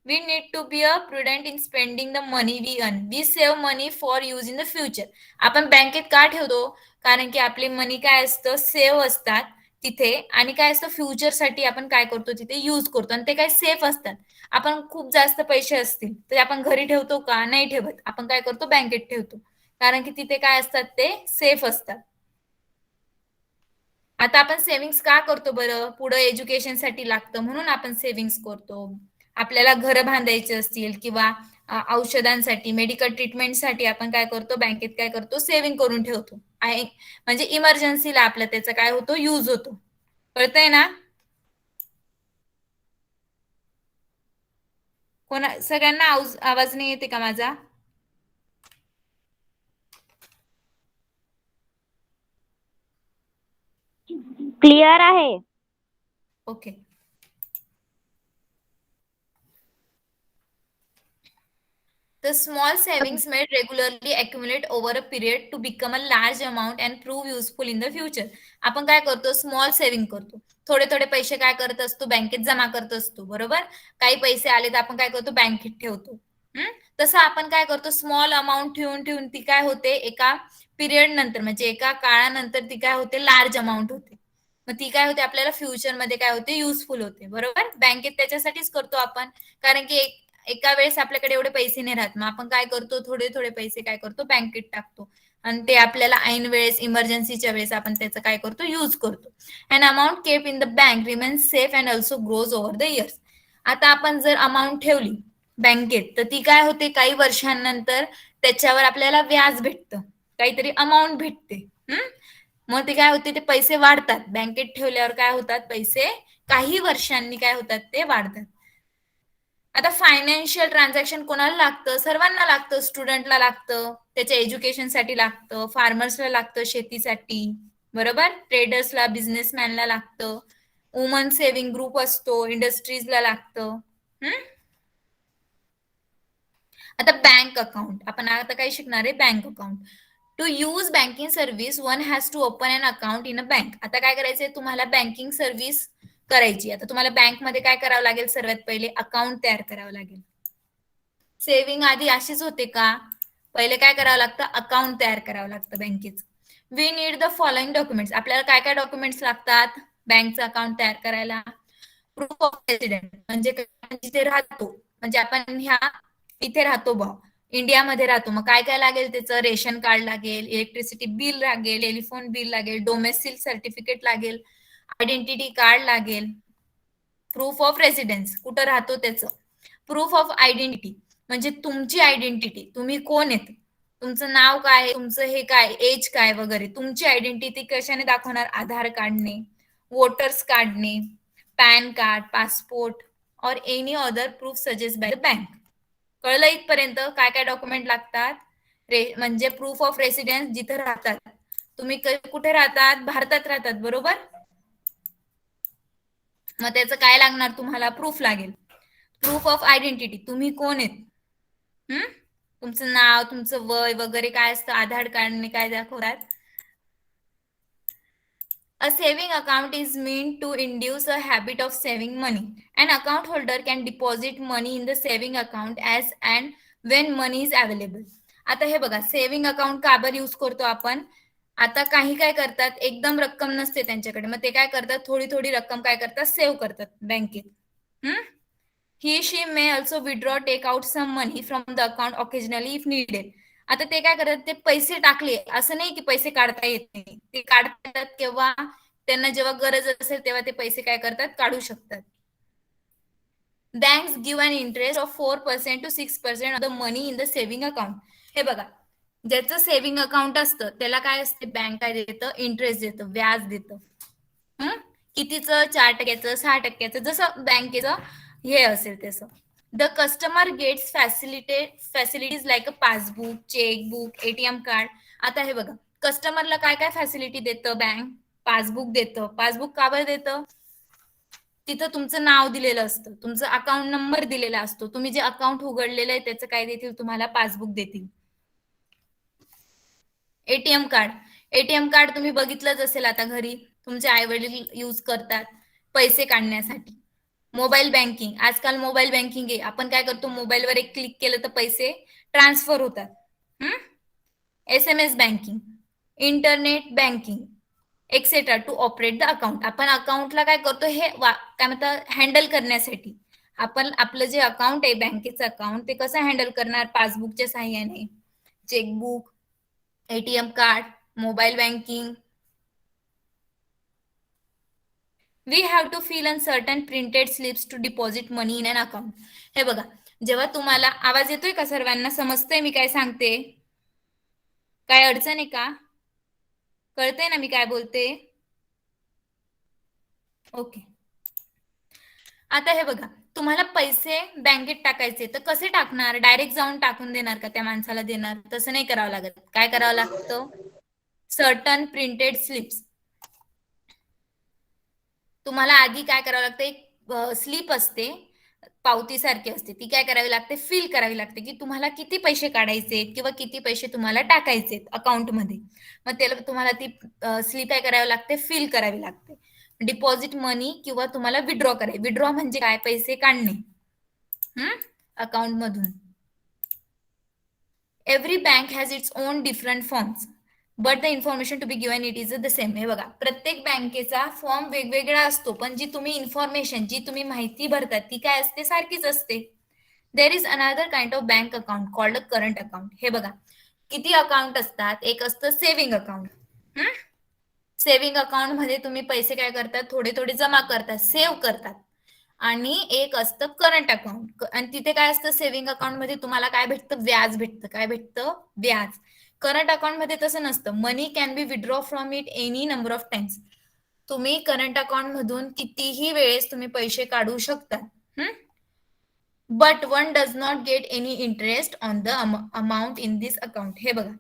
Speaker 1: We need to be a prudent in spending the money we earn. We save money for use in the future. आपण बँकेत का ठेवतो कारण की आपली मनी काय असतं सेव्ह असतात, तिथे आणि काय असतं फ्युचरसाठी आपण काय करतो तिथे यूज करतो आणि ते काय सेफ असतात. आपण खूप जास्त पैसे असतील तर आपण घरी ठेवतो का? नाही ठेवत. आपण काय करतो बँकेत ठेवतो. कारण की तिथे काय असतात ते सेफ असतात. आता आपण सेव्हिंग्स का करतो बरं? पुढे एज्युकेशनसाठी लागतं म्हणून आपण सेव्हिंग्स करतो. आपल्याला घरं बांधायची असतील किंवा औषधांसाठी, मेडिकल ट्रीटमेंटसाठी आपण काय करतो बँकेत काय करतो सेव्हिंग करून ठेवतो. आहे म्हणजे इमर्जन्सीला आपला त्याचा काय होतो यूज होतो. कळतंय ना? सगळ्यांना आवाज नाही येते का माझा?
Speaker 2: क्लिअर आहे.
Speaker 1: Okay. The small savings made regularly accumulate over a period to become a large amount and prove useful in the future. आपण काय करतो स्मॉल सेव्हिंग करतो. थोडे थोडे पैसे काय करत असतो बँकेत जमा करत असतो बरोबर. काही पैसे आले तर आपण काय करतो बँकेत ठेवतो. तसं आपण काय करतो स्मॉल अमाऊंट ठेवून ठेवून ती काय होते एका पिरियड नंतर म्हणजे एका काळानंतर ती काय होते लार्ज अमाऊंट होते. मग ती काय होते आपल्याला फ्युचरमध्ये काय होते युजफुल होते बरोबर. बँकेत त्याच्यासाठीच करतो आपण कारण की एका वेळेस आपल्याकडे एवढे पैसे नाही राहत. मग आपण काय करतो थोडे थोडे पैसे काय करतो बँकेत टाकतो आणि ते आपल्याला ऐन वेळेस इमर्जन्सीच्या वेळेस आपण त्याचं काय करतो यूज करतो. And amount kept in the bank remains safe and also grows over the years. आता आपण जर अमाऊंट ठेवली बँकेत तर ती काय होते काही वर्षांनंतर त्याच्यावर आपल्याला व्याज भेटतं काहीतरी अमाऊंट भेटते. मग ते काय होते ते पैसे वाढतात. बँकेत ठेवल्यावर काय होतात पैसे काही वर्षांनी काय होतात ते वाढतात. आता फायनान्शियल ट्रान्झॅक्शन कोणाला लागतं? सर्वांना लागतं. स्टुडंटला लागतं, त्याच्या एज्युकेशनसाठी लागतं, फार्मर्सला लागतं शेतीसाठी बरोबर. ट्रेडर्सला बिझनेसमॅनला लागतं, वुमन सेव्हिंग ग्रुप असतो, इंडस्ट्रीजला लागतं. आता बँक अकाउंट आपण आता काय शिकणार आहे bank account. To use banking service one has to open an account in a bank. आता काय करायचंय तुम्हाला बँकिंग सर्व्हिस करायची. आता तुम्हाला बँकमध्ये काय करावं लागेल सर्वात पहिले अकाउंट तयार करावं लागेल. सेव्हिंग आधी अशीच होते का? पहिले काय करावं लागतं अकाउंट तयार करावं लागतं बँकेचं. We need the following documents. आपल्याला काय काय डॉक्युमेंट्स लागतात बँकचं अकाउंट तयार करायला? प्रूफ ऑफ रेसिडेंट म्हणजे जिथे राहतो म्हणजे आपण ह्या इथे राहतो बा इंडियामध्ये राहतो मग काय काय लागेल त्याचं रेशन कार्ड लागेल, इलेक्ट्रिसिटी बिल लागेल, टेलिफोन बिल लागेल, डोमेस्टिक सर्टिफिकेट लागेल, आयडेंटिटी कार्ड लागेल, प्रूफ ऑफ रेसिडेन्स कुठं राहतो त्याचं, प्रूफ ऑफ आयडेंटिटी म्हणजे तुमची आयडेंटिटी तुम्ही कोण आहेत, तुमचं नाव काय, तुमचं हे काय, एज काय वगैरे तुमची आयडेंटिटी कशाने दाखवणार? आधार कार्डने, वोटर्स कार्डने, पॅन कार्ड, पासपोर्ट और any other proof suggest by the bank. कळलं इथपर्यंत काय काय डॉक्युमेंट लागतात? म्हणजे प्रूफ ऑफ रेसिडेन्स जिथे राहतात तुम्ही कुठे राहतात? भारतात राहतात बरोबर. मग त्याचं काय लागणार तुम्हाला? प्रूफ लागेल. प्रूफ ऑफ आयडेंटिटी तुम्ही कोण आहेत, तुमचं नाव, तुमचं वय वगैरे काय असतं आधार कार्डने काय दाखवतात. A saving account is meant to induce a habit of saving money. An account holder can deposit money in the saving account as and when money is available. आता हे बघा सेव्हिंग अकाउंट का बरं यूज करतो आपण? आता काही काय करतात एकदम रक्कम नसते त्यांच्याकडे मग ते काय करतात थोडी थोडी रक्कम काय करतात सेव्ह करतात बँकेत. He she may also withdraw take out some money from the account occasionally if needed. आता ते काय करतात ते पैसे टाकले असं नाही की पैसे काढता येत नाही, ते काढतात केव्हा त्यांना जेव्हा गरज असेल तेव्हा ते पैसे काय करतात काढू शकतात. Banks give an interest of 4% to 6% of the money in the saving account. हे बघा ज्याचं सेव्हिंग अकाउंट असतं त्याला काय असते बँक काय देतं इंटरेस्ट देतं, व्याज देतं. कितीचं? 4%, 6%, जसं बँकेचं हे असेल तसं. The customer gets facilities like a passbook, chequebook, ATM card. आता हे बघा कस्टमरला काय काय फॅसिलिटी देतं बँक? पासबुक देतं. पासबुक का बरं देतं? तिथं तुमचं नाव दिलेलं असतं, तुमचं अकाउंट नंबर दिलेला असतो, तुम्ही जे अकाउंट उघडलेलं आहे त्याचं काय देतील तुम्हाला? पासबुक देतील. एटीएम कार्ड, एटीएम कार्ड तुम्ही बघितलंच असेल आता घरी तुमचे आई वडील यूज करतात पैसे काढण्यासाठी. मोबाईल बँकिंग, आजकाल मोबाईल बँकिंग आहे, आपण काय करतो मोबाईलवर एक क्लिक केलं तर पैसे ट्रान्सफर होतात. SMS banking, internet banking, et cetera to operate the account. आपण अकाउंटला काय करतो हे काय म्हणतात हँडल करण्यासाठी. आपण आपलं जे अकाउंट आहे बँकेचं अकाउंट ते कसं हँडल करणार? पासबुकच्या साहाय्याने, chequebook, ATM card, mobile banking. We have to fill in certain printed slips to deposit money in an account. हे बघा, जेव्हा तुम्हाला आवाज येतोय का? सर्वांना समजतंय मी काय सांगते? काय अडचण आहे का? कळतंय ना मी काय बोलते? ओके. आता हे बघा, तुम्हाला पैसे बँकेत टाकायचे तर कसे टाकणार? डायरेक्ट जाऊन टाकून देणार का त्या माणसाला देणार? तसं नाही करावं लागत. काय करावं लागतं? Certain printed slips. तुम्हाला आधी काय करावं लागतं? एक स्लिप असते, पावतीसारखी असते, ती काय करावी लागते? फिल करावी लागते की तुम्हाला किती पैसे काढायचे किंवा किती पैसे तुम्हाला टाकायचे अकाउंटमध्ये. मग त्याला तुम्हाला ती स्लिप काय करावी लागते? फिल करावी लागते. डिपॉझिट मनी किंवा तुम्हाला विड्रॉ करायचे. विड्रॉ म्हणजे काय? पैसे काढणे अकाउंट मधून. Every bank has its own different forms but the information to be given it is the same. हे बघा, प्रत्येक बँकेचा फॉर्म वेगवेगळा असतो, पण जी तुम्ही इन्फॉर्मेशन, जी तुम्ही माहिती भरतात ती काय असते? सारखीच असते. There is another kind of bank account called a current account. हे बघा, किती अकाउंट असतात? एक असतं सेव्हिंग अकाउंट. सेव्हिंग अकाउंट मध्ये तुम्ही पैसे काय करतात? थोडे थोडे जमा करतात, सेव्ह करतात. आणि एक असतं करंट अकाउंट, आणि तिथे काय असतं? सेव्हिंग अकाउंट मध्ये तुम्हाला काय भेटतं? व्याज भेटतं. काय भेटतं? व्याज. करंट अकाउंट मध्ये तसं नसतं. Money can be withdraw from it any number of times. तुम्ही करंट अकाउंट मधून कितीही वेळेस तुम्ही पैसे काढू शकता. But one does not get any interest on the amount in this account. हे बघा,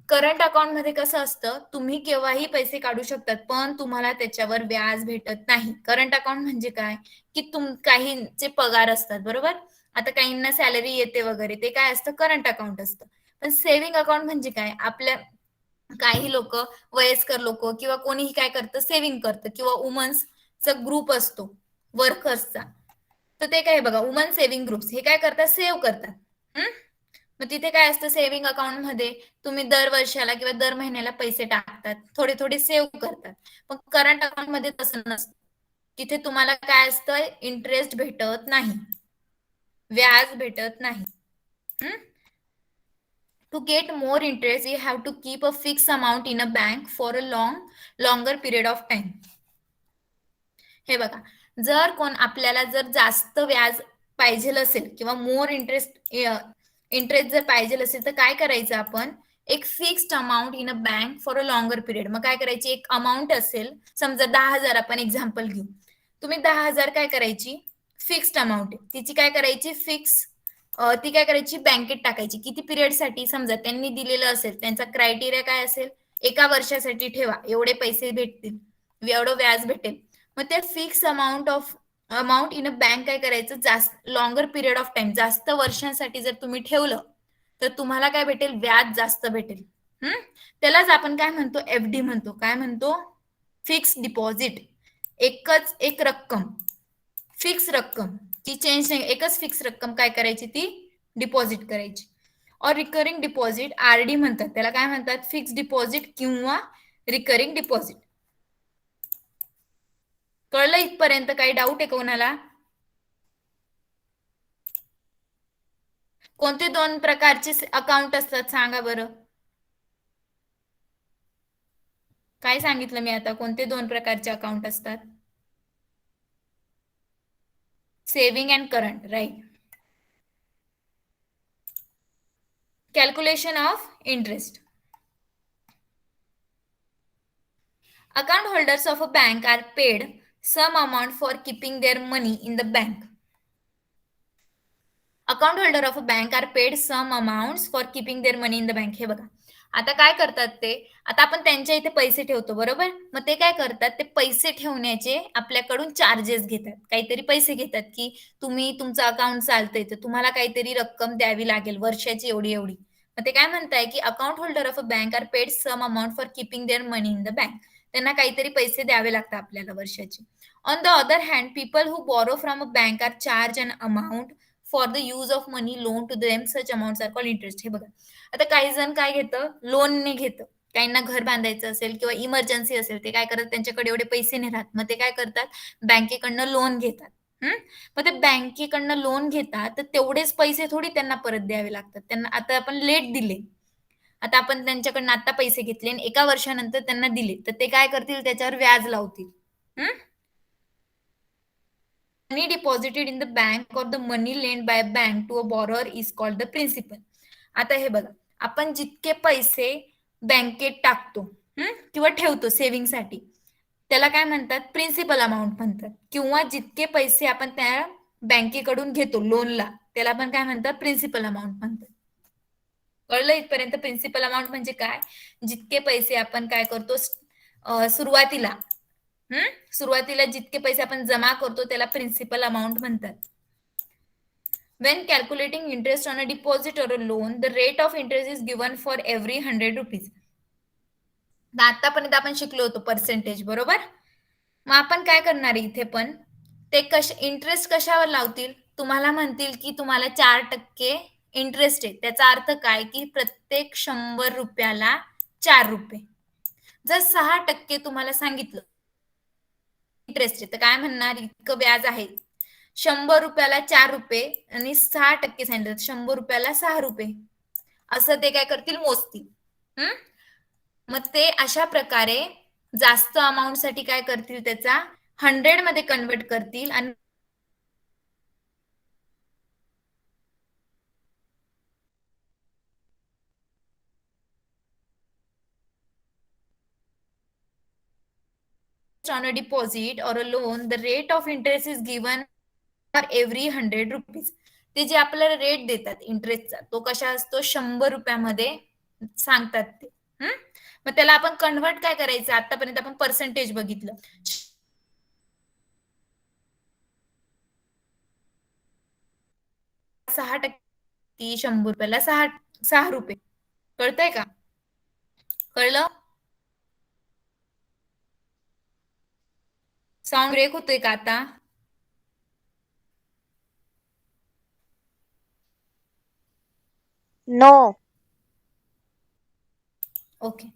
Speaker 1: करंट अकाउंट मध्ये कसं असतं? तुम्ही केव्हाही पैसे काढू शकतात, पण तुम्हाला त्याच्यावर व्याज भेटत नाही. करंट अकाउंट म्हणजे काय? की काहींचे पगार असतात, बरोबर? आता काहींना सॅलरी येते वगैरे, ते काय असतं? करंट अकाउंट असतं. पण सेव्हिंग अकाउंट म्हणजे काय? आपल्या काही लोक, वयस्कर लोक किंवा कोणीही काय करतं? सेव्हिंग करतं. किंवा वुमन्सचा ग्रुप असतो वर्कर्सचा, तर ते काय बघा, वुमन सेव्हिंग ग्रुप्स हे काय करतात? सेव्ह करतात. मग तिथे काय असतं? सेव्हिंग अकाउंट मध्ये तुम्ही दर वर्षाला किंवा दर महिन्याला पैसे टाकतात, थोडे थोडे सेव्ह करतात. पण करंट अकाउंट मध्ये तसं नसतं. तिथे तुम्हाला काय असतं? इंटरेस्ट भेटत नाही, व्याज भेटत नाही. To get more interest you have to keep a fix amount in a bank for a longer period of time. हे बघा, जर आपल्याला जर जास्त व्याज पाहिजे असेल किंवा मोर इंटरेस्ट जर पाहिजे असेल तर काय करायचं? आपण एक fixed amount in a bank for a longer period. मग काय करायची? एक अमाऊंट असेल, समजा 10,000 आपण एक्झाम्पल घेऊ. तुम्ही 10,000 काय करायची? फिक्स्ड अमाऊंट आहे तिची. काय करायची? ती काय करायची? बँकेत टाकायची. किती पिरियड साठी? समजा त्यांनी दिलेलं असेल, त्यांचा क्रायटेरिया काय असेल? एका वर्षासाठी ठेवा, एवढे पैसे भेटतील, एवढं व्याज भेटेल. मग ते fix amount in a bank काय करायचं? जास्त लॉंगर पिरियड ऑफ टाइम, जास्त वर्षांसाठी जर तुम्ही ठेवलं तर तुम्हाला काय भेटेल? व्याज जास्त भेटेल. त्यालाच आपण काय म्हणतो? एफडी म्हणतो. काय म्हणतो? Fix deposit. एकच एक रक्कम, फिक्स रक्कम, ती चेंज नाही, एकच फिक्स रक्कम काय करायची? ती डिपॉझिट करायची. और रिकरिंग डिपॉझिट, आरडी म्हणतात त्याला. काय म्हणतात? फिक्स डिपॉझिट किंवा रिकरिंग डिपॉझिट. कळलं इथपर्यंत? काही डाऊट आहे कोणाला? कोणते दोन प्रकारचे अकाउंट असतात सांगा बरं? काय सांगितलं मी आता? कोणते दोन प्रकारचे अकाउंट असतात? Saving and current, right. Calculation of interest. Account holders of a bank are paid some amount for keeping their money in the bank. Account holder of a bank are paid some amounts for keeping their money in the bank. हे बघा, आता काय करतात ते? आता आपण त्यांच्या इथे पैसे ठेवतो, बरोबर? मग ते काय करतात? ते पैसे ठेवण्याचे आपल्याकडून चार्जेस घेतात, काहीतरी पैसे घेतात की तुम्ही तुमचं अकाउंट चालतंय तर तुम्हाला काहीतरी रक्कम द्यावी लागेल वर्षाची एवढी एवढी. मग ते काय म्हणताय की account holder of a bank are paid some amount for keeping their money in the bank. त्यांना काहीतरी पैसे द्यावे लागतात आपल्याला वर्षाचे. On the other hand, people who borrow from a bank are charge an amount for the use of money loan to them, such amounts are called interest. हे बघा, आता काही जण काय घेतं? लोनने घेतं. काहींना घर बांधायचं असेल किंवा इमर्जन्सी असेल, ते काय करतात, त्यांच्याकडे एवढे पैसे नाही राहत, मग ते काय करतात, बँकेकडनं लोन घेतात. मग ते बँकेकडनं लोन घेतात, तर तेवढेच पैसे थोडी त्यांना परत द्यावे लागतात. त्यांना आता आपण लेट दिले, आता आपण त्यांच्याकडनं आता पैसे घेतले आणि एका वर्षानंतर त्यांना दिले, तर ते काय करतील, त्याच्यावर व्याज लावतील. Money deposited in the bank or the money lent by a bank to a borrower is called the principal. आता हे बघा, आपण जितके पैसे बँकेत टाकतो किंवा ठेवतो सेव्हिंगसाठी, त्याला काय म्हणतात, प्रिन्सिपल अमाऊंट म्हणतात. किंवा जितके पैसे आपण त्या बँकेकडून घेतो लोनला, त्याला पण काय म्हणतात, प्रिन्सिपल अमाऊंट म्हणतात. कळलं इथपर्यंत? प्रिन्सिपल अमाऊंट म्हणजे काय, जितके पैसे आपण काय करतो सुरुवातीला सुरुवातीला जितके पैसे आपण जमा करतो त्याला प्रिन्सिपल अमाऊंट म्हणतात. When calculating interest on a deposit or a loan, the rate of interest is given for every 100 rupees. आतापर्यंत आपण शिकलो होतो पर्सेंटेज, बरोबर. मग आपण काय करणार इथे पण, ते इंटरेस्ट कशावर लावतील, तुम्हाला म्हणतील की तुम्हाला 4% इंटरेस्ट आहे. त्याचा अर्थ काय, की प्रत्येक 100 रुपयाला 4 रुपये. जर 6% तुम्हाला सांगितलं इंटरेस्ट आहे, तर काय म्हणणार, इतकं व्याज आहे, 100 रुपयाला 4 रुपये आणि 6% सांगितलं, 100 रुपयाला 6 रुपये, असं ते काय करतील, मोजतील. मग ते अशा प्रकारे जास्त अमाऊंट साठी काय करतील, त्याचा 100 मध्ये कन्वर्ट करतील आणि on a deposit or a loan, the rate of interest is given for every 100 rupees. ते जे आपल्याला रेट देतात इंटरेस्टचा, तो कशा असतो, 100 रुपयामध्ये सांगतात ते. मग त्याला आपण कन्वर्ट काय करायचं, आतापर्यंत आपण पर्सेंटेज बघितलं, 6%, 100 रुपयाला 6 रुपये. कळतंय का? कळलं? साऊंड ब्रेक होतोय का आता?
Speaker 2: नो.
Speaker 1: ओके.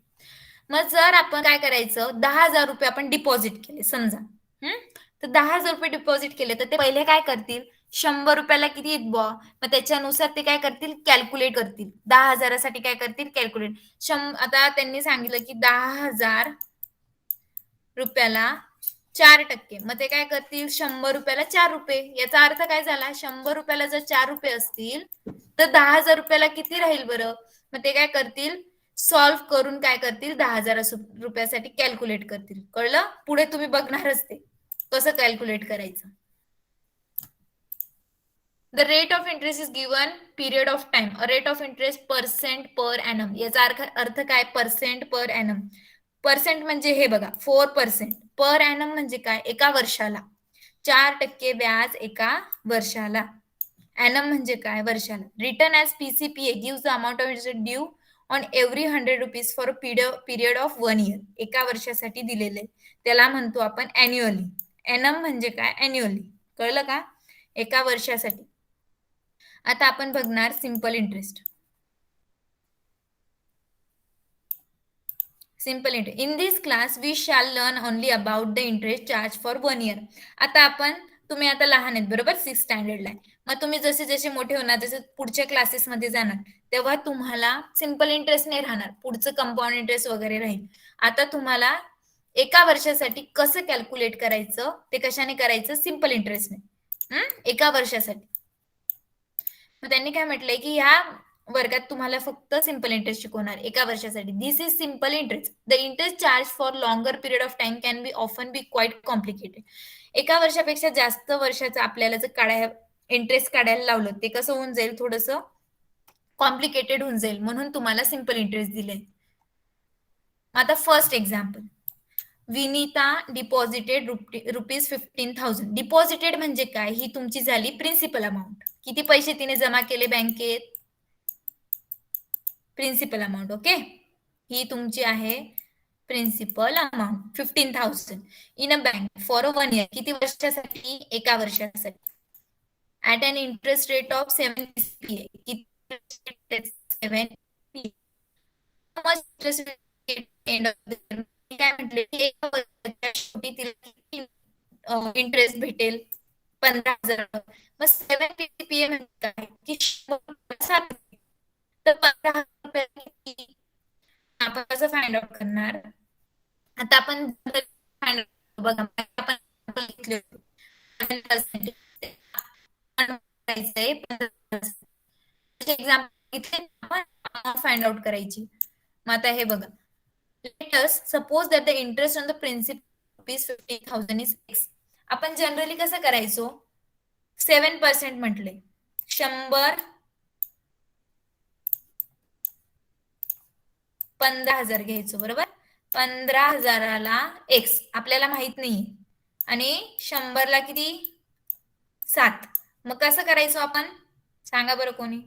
Speaker 1: मग जर आपण काय करायचं, 10,000 रुपये आपण डिपॉझिट केले समजा, तर 10,000 रुपये डिपॉझिट केले, तर ते पहिले काय करतील, 100 रुपयाला किती येत बुवा, मग त्याच्यानुसार ते काय करतील, कॅल्क्युलेट करतील. 10,000साठी काय करतील, कॅल्क्युलेट. आता त्यांनी सांगितलं की 10,000 रुपयाला 4%, मग ते काय करतील, 100 रुपयाला 4 रुपये. याचा अर्थ काय झाला, 100 रुपयाला जर 4 रुपये असतील तर 10,000 रुपयाला किती राहील बरं. मग ते काय करतील, सॉल्व्ह करून काय करतील, 10,000 रुपयासाठी कॅल्क्युलेट करतील. कळलं? पुढे तुम्ही बघणारच ते कसं कॅल्क्युलेट करायचं. The rate of interest is given period of time, a rate of interest percent per annum. याचा अर्थ काय, पर्सेंट पर एनम. पर्सेंट म्हणजे हे बघा 4%, पर एनम म्हणजे काय, एका वर्षाला. 4% व्याज एका वर्षाला. एनम म्हणजे काय, वर्षाला. Return as PCPA gives the amount of interest due on every 100 rupees for period of 1 year. एका वर्षासाठी दिलेले त्याला म्हणतो आपण अॅन्युअली. एनम म्हणजे काय, अॅन्युअली. कळलं का, एका वर्षासाठी. आता आपण बघणार simple interest. Simple interest. In this class we shall learn only about the interest charge for 1 year. आता आपण, तुम्ही आता लहान आहेत बरोबर, 6th स्टँडर्डला आहे. मग तुम्ही जसे जसे मोठे होणार, जसे पुढच्या क्लासेसमध्ये जाणार, तेव्हा तुम्हाला सिंपल इंटरेस्ट नाही राहणार, पुढचं कंपाऊंड इंटरेस्ट वगैरे राहील. आता तुम्हाला एका वर्षासाठी कसं कॅल्क्युलेट करायचं, ते कशाने करायचं, सिंपल इंटरेस्टने, एका वर्षासाठी. मग त्यांनी काय म्हटलंय की ह्या वर्गात तुम्हाला फक्त सिंपल इंटरेस्ट शिकवणार एका वर्षासाठी. This is simple interest. The interest charge for longer period of time can be often be quite complicated. एका वर्षापेक्षा जास्त वर्षाचं आपल्याला जर इंटरेस्ट काढायला लावलं, ते कसं होऊन जाईल, थोडस कॉम्प्लिकेटेड होऊन जाईल, म्हणून तुम्हाला सिंपल इंटरेस्ट दिले. आता first example, Vinita deposited rupees 15,000. Deposited म्हणजे काय, ही तुमची झाली प्रिन्सिपल अमाऊंट. किती पैसे तिने जमा केले बँकेत, प्रिन्सिपल अमाऊंट. ओके, ही तुमची आहे principal amount 15,000 in a bank for 1 year. किती वर्षासाठी, एका वर्षासाठी. At an interest rate of 7 PCPA. किती 7 PCPA. End of the year काय म्हटले की एका वर्षाच्या शेवटी तिला किती इंटरेस्ट भेटेल 15,000. मग 7 PPA म्हणजे काय की 100 तर 15,000 आपण कसं फाइंड आउट करणार. आता आपण बघा आपण घेतले एक्झाम्पल इथे आपण फाइंड आउट करायची. मग आता हे बघा, let us suppose that the interest on the principal is 15,000 is x. आपण जनरली कसं करायचो 7% म्हटले 100 15,000 घ्यायचो बरोबर. 15,000ला x आपल्याला माहित नाही आणि 100ला किती 7. मग कसं करायचो आपण सांगा बरं कोणी.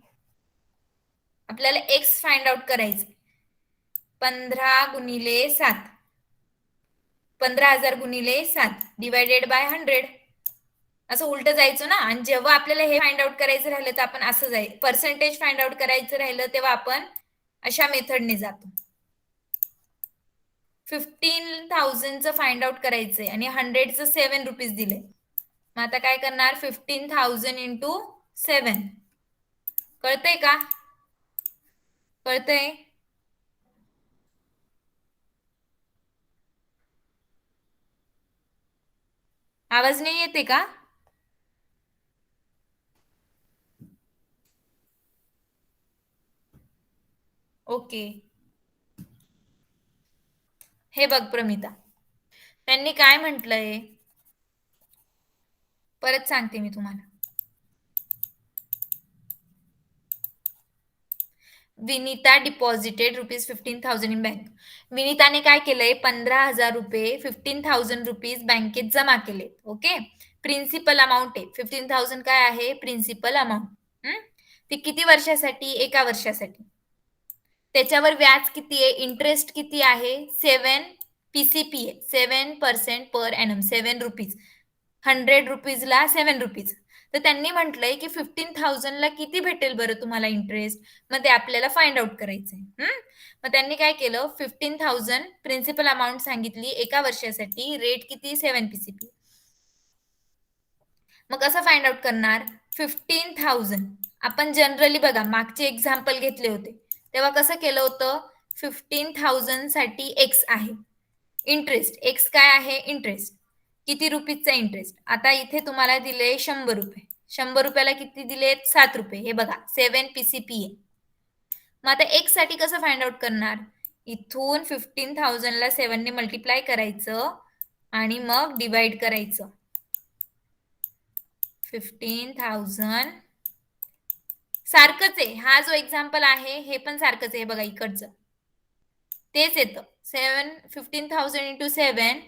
Speaker 1: आपल्याला x फाइंड आउट करायचं 15 गुणिले 7 15,000 गुणिले 7 डिवायडेड बाय 100 असं उलट जायचं ना. आणि जेव्हा आपल्याला हे फाइंड आउट करायचं राहिलं तर आपण असं जाय पर्सेंटेज फाइंड आउट करायचं राहिलं तेव्हा आपण अशा मेथडने जातो. 15,000चं फाइंड आउट करायचंय आणि 100चं 7 रुपीज दिले. मग आता काय करणार 15,000 इंटू 7. कळतंय का कळतंय. आवाज नाही येते का. ओके हे बघ प्रमिता त्यांनी काय म्हटलंय परत सांगते मी तुम्हाला. Vinita deposited ₹15,000 in bank. विनीताने काय केलंय 15,000 रुपये 15,000 रुपीज बँकेत जमा केले. ओके प्रिन्सिपल अमाऊंट आहे 15,000 काय आहे प्रिन्सिपल अमाऊंट. ती किती वर्षासाठी 1 वर्षासाठी. त्याच्यावर व्याज किती आहे इंटरेस्ट किती आहे 7 PCP आहे 7% पर एनम 7 रुपीज 100 रुपीजला 7 रुपीज. तर त्यांनी म्हटलंय की 15,000ला किती भेटेल बरं तुम्हाला इंटरेस्ट. मग ते आपल्याला फाइंड आउट करायचंय. मग त्यांनी काय केलं 15,000 प्रिन्सिपल अमाऊंट सांगितली 1 वर्षासाठी रेट किती 7 PCP. मग कसं फाइंड आउट करणार 15,000 आपण जनरली बघा मागचे एक्झाम्पल घेतले होते तेव्हा कसं केलं होतं 15,000 साठी x आहे इंटरेस्ट. x काय आहे इंटरेस्ट किती रुपीजचा इंटरेस्ट. आता इथे तुम्हाला दिले 100 रुपये 100 रुपयाला किती दिले 7 रुपये. हे बघा 7 PCP आहे. मग आता x साठी कसं फाइंड आउट करणार इथून 15,000ला 7 ने मल्टिप्लाय करायचं आणि मग डिवाइड करायचं. 15,000 सारखंच आहे. हा जो एक्झाम्पल आहे हे पण सारखंच आहे बघा इकडचं तेच येतं 15,000 into 7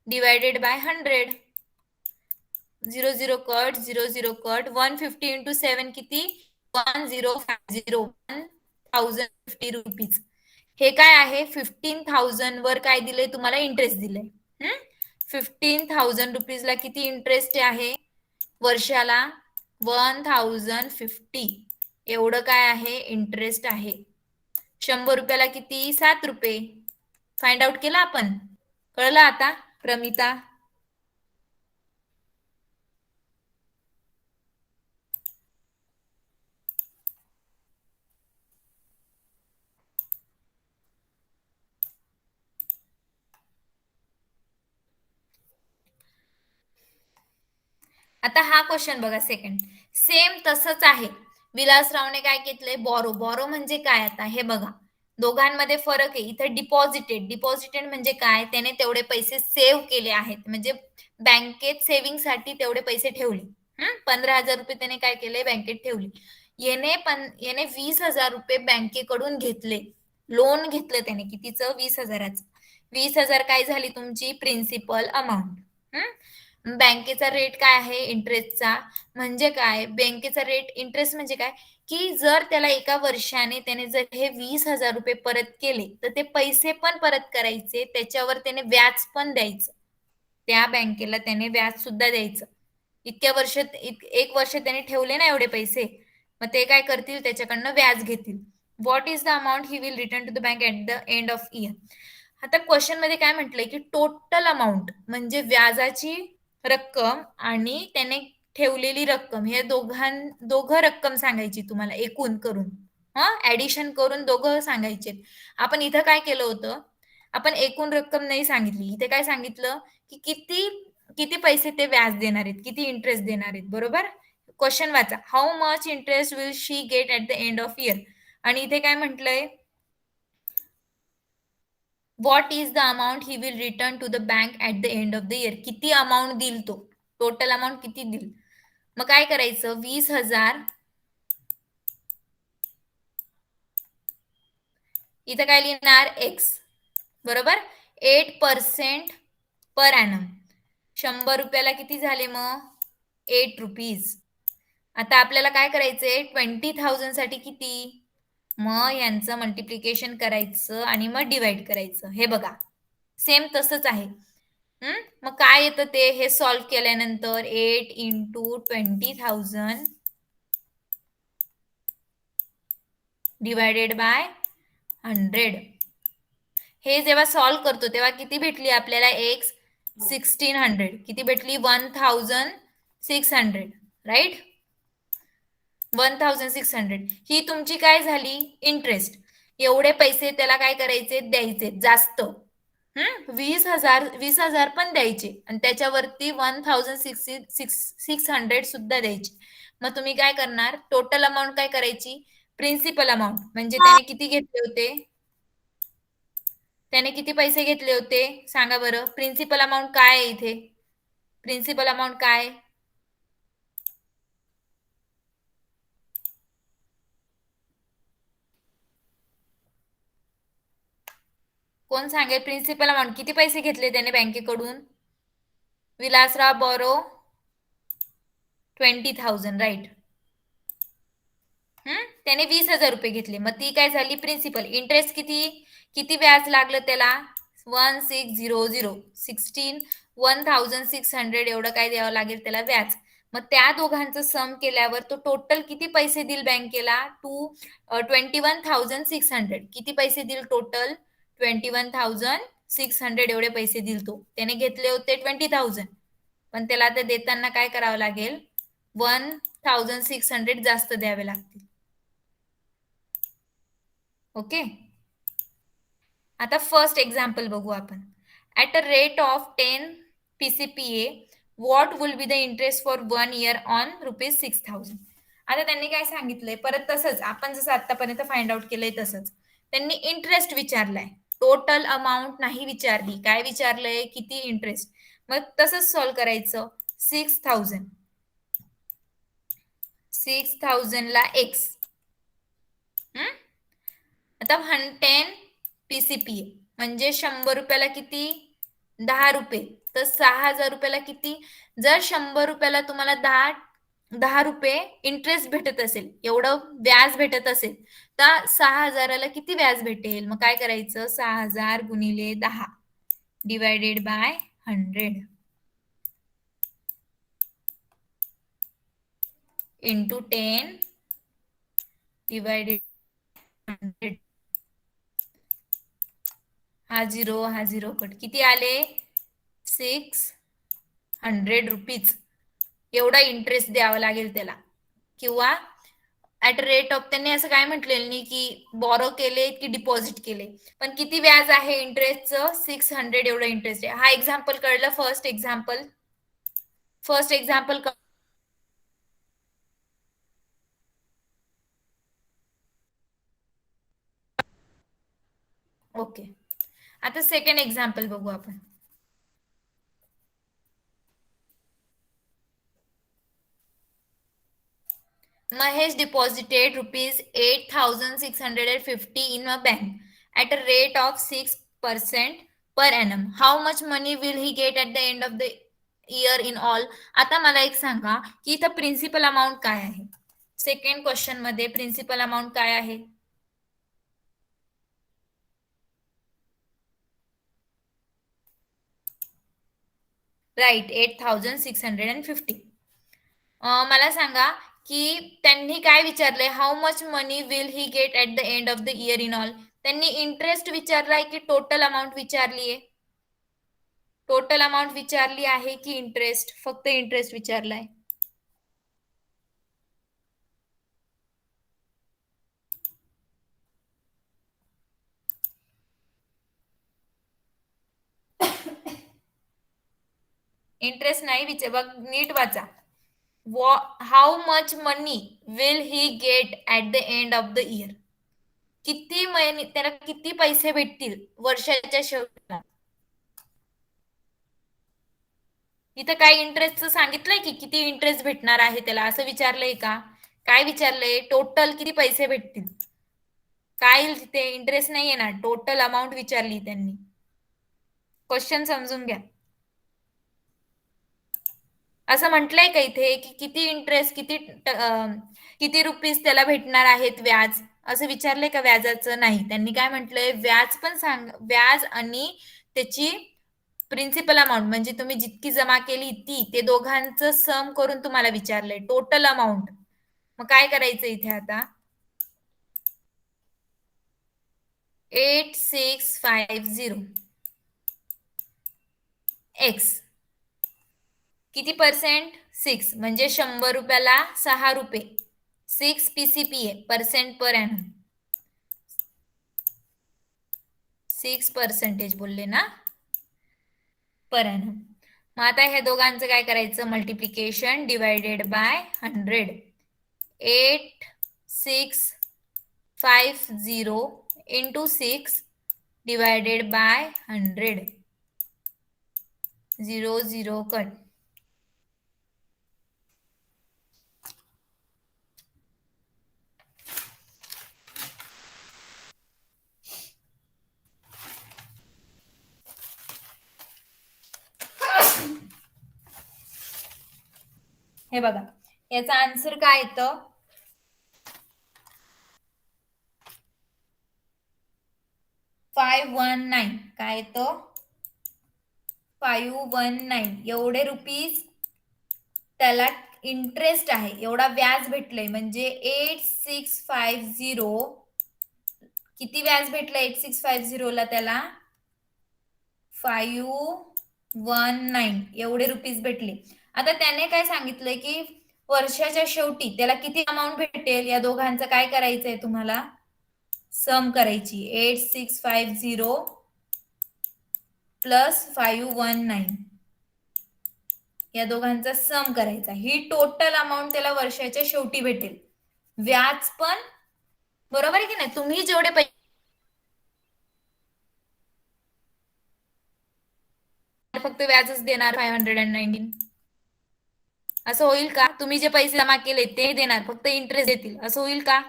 Speaker 1: divided by 100. 0 cut 0 cut 150 into 7 किती 1050 1050 रुपीज. हे काय आहे 15,000 वर काय दिलंय तुम्हाला इंटरेस्ट दिलंय. 15,000 रुपीजला किती इंटरेस्ट आहे वर्षाला 1050 एवढं काय आहे इंटरेस्ट आहे. 100 रुपयाला किती 7 रुपये. फाइंड आउट केला आपण. कळलं आता प्रमिता. आता हा क्वेश्चन बघा सेकंड सेम तसंच आहे. विलासरावने काय घेतलंय बॉरो. बॉरो म्हणजे काय आता हे बघा दोघांमध्ये फरक आहे. इथे डिपॉझिटेड म्हणजे काय त्याने तेवढे पैसे सेव्ह केले आहेत म्हणजे बँकेत सेव्हिंग साठी तेवढे पैसे ठेवले. 15,000 रुपये त्याने काय केले बँकेत ठेवले. याने 20,000 रुपये बँकेकडून घेतले. लोन घेतलं त्याने कितीचं 20,000चं. 20,000 काय झाली तुमची प्रिन्सिपल अमाऊंट. बँकेचा रेट काय आहे इंटरेस्टचा म्हणजे काय बँकेचा रेट इंटरेस्ट म्हणजे काय की जर त्याला 1 वर्षाने त्याने जर हे 20,000 रुपये परत केले तर ते पैसे पण परत करायचे त्याच्यावर त्याने व्याज पण द्यायचं. त्या बँकेला त्याने व्याज सुद्धा द्यायचं. इतक्या वर्षात 1 वर्ष त्याने ठेवले ना एवढे पैसे मग ते काय करतील त्याच्याकडनं व्याज घेतील. What is the amount he will return to the bank at the end of year. आता क्वेश्चन मध्ये काय म्हटलंय की टोटल अमाऊंट म्हणजे व्याजाची रक्कम आणि त्याने ठेवलेली रक्कम हे दोघं रक्कम सांगायची तुम्हाला एकूण करून, हा ऍडिशन करून दोघं सांगायचे. आपण इथं काय केलं होतं, आपण एकूण रक्कम नाही सांगितली, इथे काय सांगितलं की किती किती पैसे ते व्याज देणार आहेत, किती इंटरेस्ट देणार आहेत. बरोबर, क्वेश्चन वाचा, how much interest will she get at the end of year. आणि इथे काय म्हटलंय, what is the amount he will return to the bank at the end of the year. किती अमाऊंट देईल तो, टोटल अमाऊंट किती देईल. मग काय करायचं, 20,000 इथं काय लिहिणार एक्स, बरोबर, 8% पर ॲनम. 100 रुपयाला किती झाले मग 8 रुपीज. आता आपल्याला काय करायचंय 20,000 साठी किती, मग यांचं मल्टिप्लिकेशन करायचं आणि मग डिवाइड करायचं. हे बघा सेम तसंच आहे. मग काय येतं ते, हे सॉल्व्ह केल्यानंतर 8 इंटू 20,000 डिवायडेड बाय 100. हे जेव्हा सॉल्व्ह करतो तेव्हा किती भेटली आपल्याला एक्स 1600. किती भेटली 1600, राईट. 1600 ही तुमची काय झाली इंटरेस्ट. एवढे पैसे त्याला काय करायचे, द्यायचे जास्त. 20,000 पण द्यायचे आणि त्याच्यावरती 1600 सुद्धा द्यायचे. मग तुम्ही काय करणार, टोटल अमाऊंट काय करायची, प्रिन्सिपल अमाऊंट म्हणजे त्याने किती घेतले होते, त्याने किती पैसे घेतले होते सांगा बरं. प्रिन्सिपल अमाऊंट काय आहे इथे, प्रिन्सिपल अमाऊंट काय, कोण सांगेल. प्रिन्सिपल अमाऊंट किती पैसे घेतले त्याने बँकेकडून, विलासराव बोरो 20,000, राईट. त्याने 20,000 रुपये घेतले, मग ती काय झाली प्रिन्सिपल. इंटरेस्ट किती किती व्याज लागलं त्याला 1600, 1600 एवढं काय द्यावं लागेल त्याला व्याज. मग त्या दोघांचं सम केल्यावर तो टोटल किती पैसे देईल बँकेला, 21,600. किती पैसे देईल टोटल 21,600 एवढे पैसे देईल तो. त्याने घेतले होते 20,000 पण त्याला आता देताना काय करावं लागेल 1,600 जास्त द्यावे लागतील. ओके, आता फर्स्ट एक्झाम्पल बघू आपण. At a rate of 10 PCPA what will be the interest for 1 year on ₹6,000. आता त्यांनी काय सांगितलंय, परत तसंच आपण जसं आतापर्यंत फाइंड आउट केलंय तसंच त्यांनी इंटरेस्ट विचारलाय, टोटल अमाऊंट नाही विचारली. काय विचारलंय, किती इंटरेस्ट. मग तसंच सॉल्व्ह करायचं. 6,000 ला एक्स, आता 10 PCPA म्हणजे 100 रुपयाला किती 10 रुपये, तर 6,000 रुपयाला किती. जर 100 रुपयाला तुम्हाला 10 रुपये इंटरेस्ट भेटत असेल, एवढं व्याज भेटत असेल, तर 6,000ला किती व्याज भेटेल. मग काय करायचं 6,000 गुणिले 10 डिवायडेड बाय 100 इंटू 10 डिवायडेड 100. हा झिरो कट, किती आले 600 रुपीज. एवढा इंटरेस्ट द्यावा लागेल त्याला. किंवा ऍट रेट ऑफ, त्यांनी असं काय म्हटलेलं नाही की बॉरो केले की डिपॉझिट केले, पण किती व्याज आहे इंटरेस्टचं 600 एवढं इंटरेस्ट आहे. हा एक्झाम्पल कळलं. First example okay. आता सेकंड एक्झाम्पल बघू आपण. Mahesh deposited ₹8,650 in a bank at a rate of 6% per annum. How much money will he get at the end of the year in all? आता मला एक सांगा की इथं प्रिन्सिपल अमाऊंट काय आहे. सेकंड क्वेश्चन मध्ये प्रिन्सिपल अमाऊंट काय आहे, राईट 8,650. मला सांगा की त्यांनी काय विचारलंय, how much money will he get at the end of the year in all. त्यांनी इंटरेस्ट विचारलाय की टोटल अमाऊंट विचारली आहे? टोटल अमाऊंट विचारली आहे की इंटरेस्ट? फक्त इंटरेस्ट विचारलाय. इंटरेस्ट नाही विचार, बघ नीट वाचा. How much money will he get at the end of the year? किती महिने त्याला किती पैसे भेटतील वर्षाच्या शेवटी? इथं काय इंटरेस्टचं सांगितलंय की किती इंटरेस्ट भेटणार आहे त्याला, असं विचारलंय का? काय विचारलंय? टोटल किती पैसे भेटतील. काय तिथे इंटरेस्ट नाहीये ना, टोटल अमाऊंट विचारली त्यांनी. क्वेश्चन समजून घ्या. असं म्हटलंय का इथे की किती इंटरेस्ट, किती रुपीज त्याला भेटणार आहेत व्याज, असं विचारलंय का? व्याजाचं नाही. त्यांनी काय म्हटलंय, व्याज पण सांग, व्याज आणि त्याची प्रिन्सिपल अमाऊंट म्हणजे तुम्ही जितकी जमा केली ती, ते दोघांचं सम करून तुम्हाला विचारलंय टोटल अमाऊंट. मग काय करायचं इथे आता? 8650 एक्स किती पर्सेंट? 6 म्हणजे 100 रुपयाला 6 रुपये. 6 PCPA पर्सेंट पर एनम. 6% बोलले ना पर एनम. मग आता हे दोघांचं काय करायचं? Multiplication divided by 100. 8650 into 6 divided by 100. 0 0 cut. हे बघा, याचा आन्सर काय येतं? 519. काय येतं? 519 एवढे रुपीज त्याला इंटरेस्ट आहे, एवढा व्याज भेटलंय. म्हणजे 8650 किती व्याज भेटलं 8650 ला त्याला? 519 एवढे रुपीज भेटले. आता त्याने काय सांगितलंय की वर्षाच्या शेवटी त्याला किती अमाऊंट भेटेल, या दोघांचं काय करायचंय तुम्हाला? सम करायची. 8650 प्लस 519 या दोघांचा सम करायचा. ही टोटल अमाऊंट त्याला वर्षाच्या शेवटी भेटेल. व्याज पण बरोबर आहे की नाही? तुम्ही जेवढे पैसे फक्त व्याजच देणार 519, असं होईल का? तुम्ही जे पैसे जमा केले ते देणार, फक्त इंटरेस्ट देतील, असं होईल का?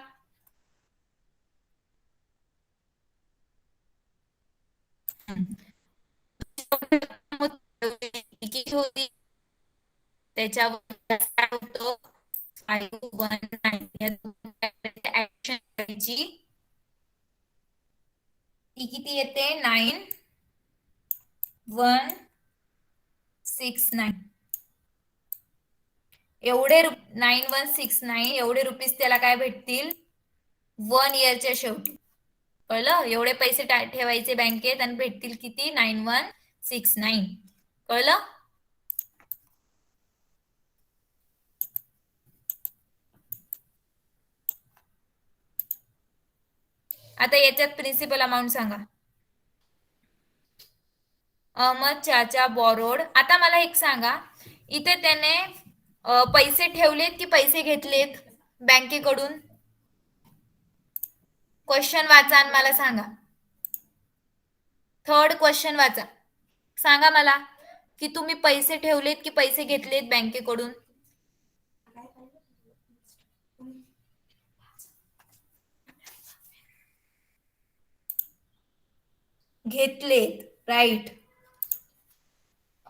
Speaker 1: होती त्याच्यावर काय होतं? 519 ऍक्शन करायची. ती किती येते? 9169 एवढे 9169 एवढे रुपीज त्याला काय भेटतील 1 इयरच्या शेवटी. कळलं? एवढे पैसे ठेवायचे बँकेत आणि भेटतील किती? 9169. कळलं? आता याच्यात प्रिन्सिपल अमाऊंट सांगा. अहमद चाचा बोरोड. आता मला एक सांगा, इथे त्याने पैसे ठेवलेत की पैसे घेतलेत बँकेकडून? क्वेश्चन वाचा आणि मला सांगा. थर्ड क्वेश्चन वाचा, सांगा मला की तुम्ही पैसे ठेवलेत की पैसे घेतलेत बँकेकडून? घेतलेत, right.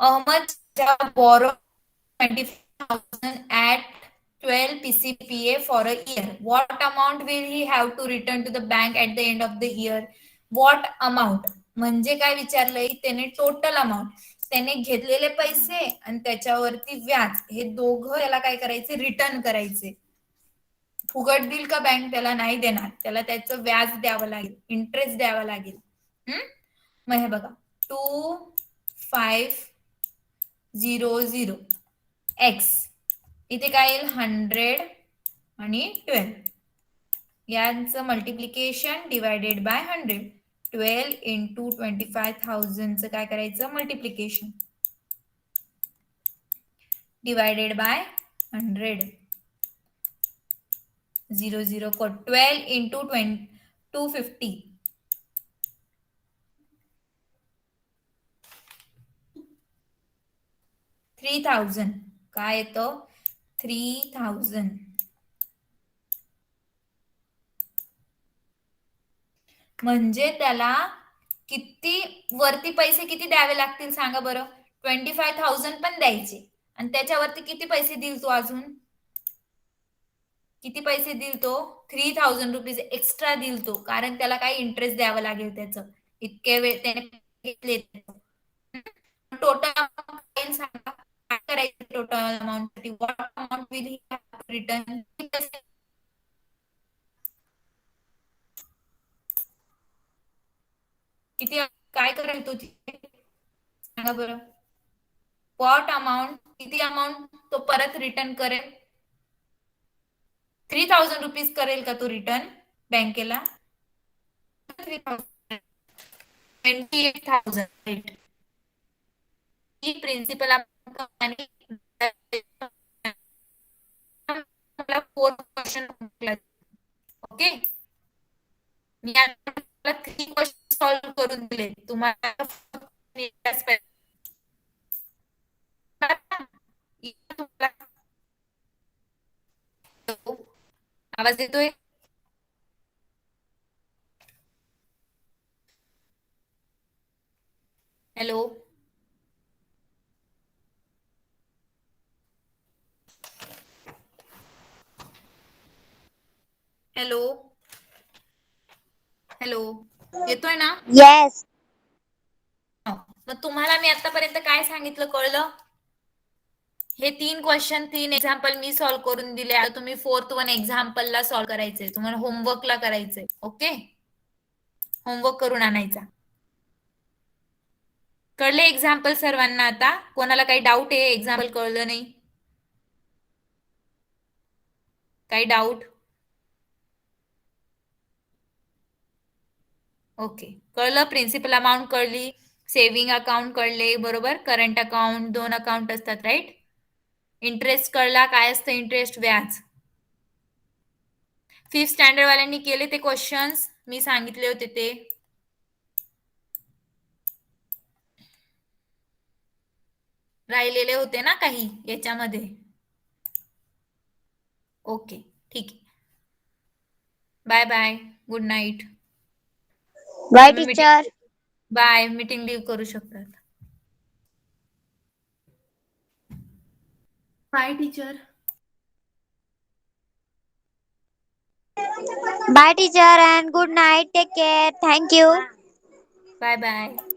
Speaker 1: Ahmad borrowed 25,000 at 12 PCPA for a year. What amount will he have to return to the bank at the end of the year? What amount म्हणजे काय विचारलंय त्याने? Total amount. त्याने घेतलेले पैसे आणि त्याच्यावरती व्याज, हे दोघं याला काय करायचे? रिटर्न करायचे. फुकट देईल का बँक? त्याला नाही देणार, त्याला त्याचं व्याज द्यावं लागेल, इंटरेस्ट द्यावा लागेल. मग हे बघा 2500 एक्स, इथे काय येईल 100 आणि 12, यांचं मल्टिप्लिकेशन डिवायडेड बाय 100. 12 इंटू 25,000चं काय करायचं मल्टिप्लिकेशन डिवायडेड बाय 100. 0 को 12 इंटू 250, 3000 काय येतं 3000. म्हणजे त्याला किती वरती पैसे किती द्यावे लागतील सांगा बरं? 25,000 पण द्यायचे आणि त्याच्यावरती किती पैसे देईल तो? अजून किती पैसे देईल तो? 3000 रुपीज एक्स्ट्रा देईल तो, कारण त्याला काही इंटरेस्ट द्यावं लागेल त्याचं, इतके वेळ त्याने घेतले. टोटल सांगा काय करायचं total amount? What amount will he return? किती काय करायचं तो सांगा बरं? व्हॉट अमाऊंट, किती अमाऊंट तो परत रिटर्न करेल? 3000 रुपीज करेल का तो रिटर्न बँकेला? 28,000. ही प्रिन्सिपल मला 4 क्वेश्चन. ओके, मी आता 3 क्वेश्चन सॉल्व्ह करून दिले तुम्हाला. आवाज येतोय? हॅलो, हॅलो, हॅलो, येतोय ना?
Speaker 2: येस.
Speaker 1: मग तुम्हाला मी आतापर्यंत काय सांगितलं कळलं? हे 3 क्वेश्चन 3 एक्झाम्पल मी सॉल्व्ह करून दिले. आता तुम्ही 4th वन एक्झाम्पलला सॉल्व्ह करायचंय, तुम्हाला होमवर्कला करायचंय. ओके, होमवर्क करून आणायचा. कळले एक्झाम्पल सर्वांना? आता कोणाला काही डाऊट आहे? एक्झाम्पल कळलं नाही, काही डाऊट? ओके, कळलं. प्रिन्सिपल अमाऊंट कळली, सेव्हिंग अकाउंट कळले, बरोबर. करंट अकाउंट 2 अकाउंट असतात, राईट. इंटरेस्ट कळला, काय असतं इंटरेस्ट? व्याज. 5th स्टँडर्ड वाल्यांनी केले ते क्वेश्चन्स मी सांगितले होते ते? राहिलेले होते ना काही याच्यामध्ये? ओके, ठीक आहे. Bye bye, good night.
Speaker 2: Bye teacher.
Speaker 1: Bye, meeting leave करू शकतात. Bye teacher.
Speaker 2: Bye teacher and good night. Take care. Thank you.
Speaker 1: Bye bye.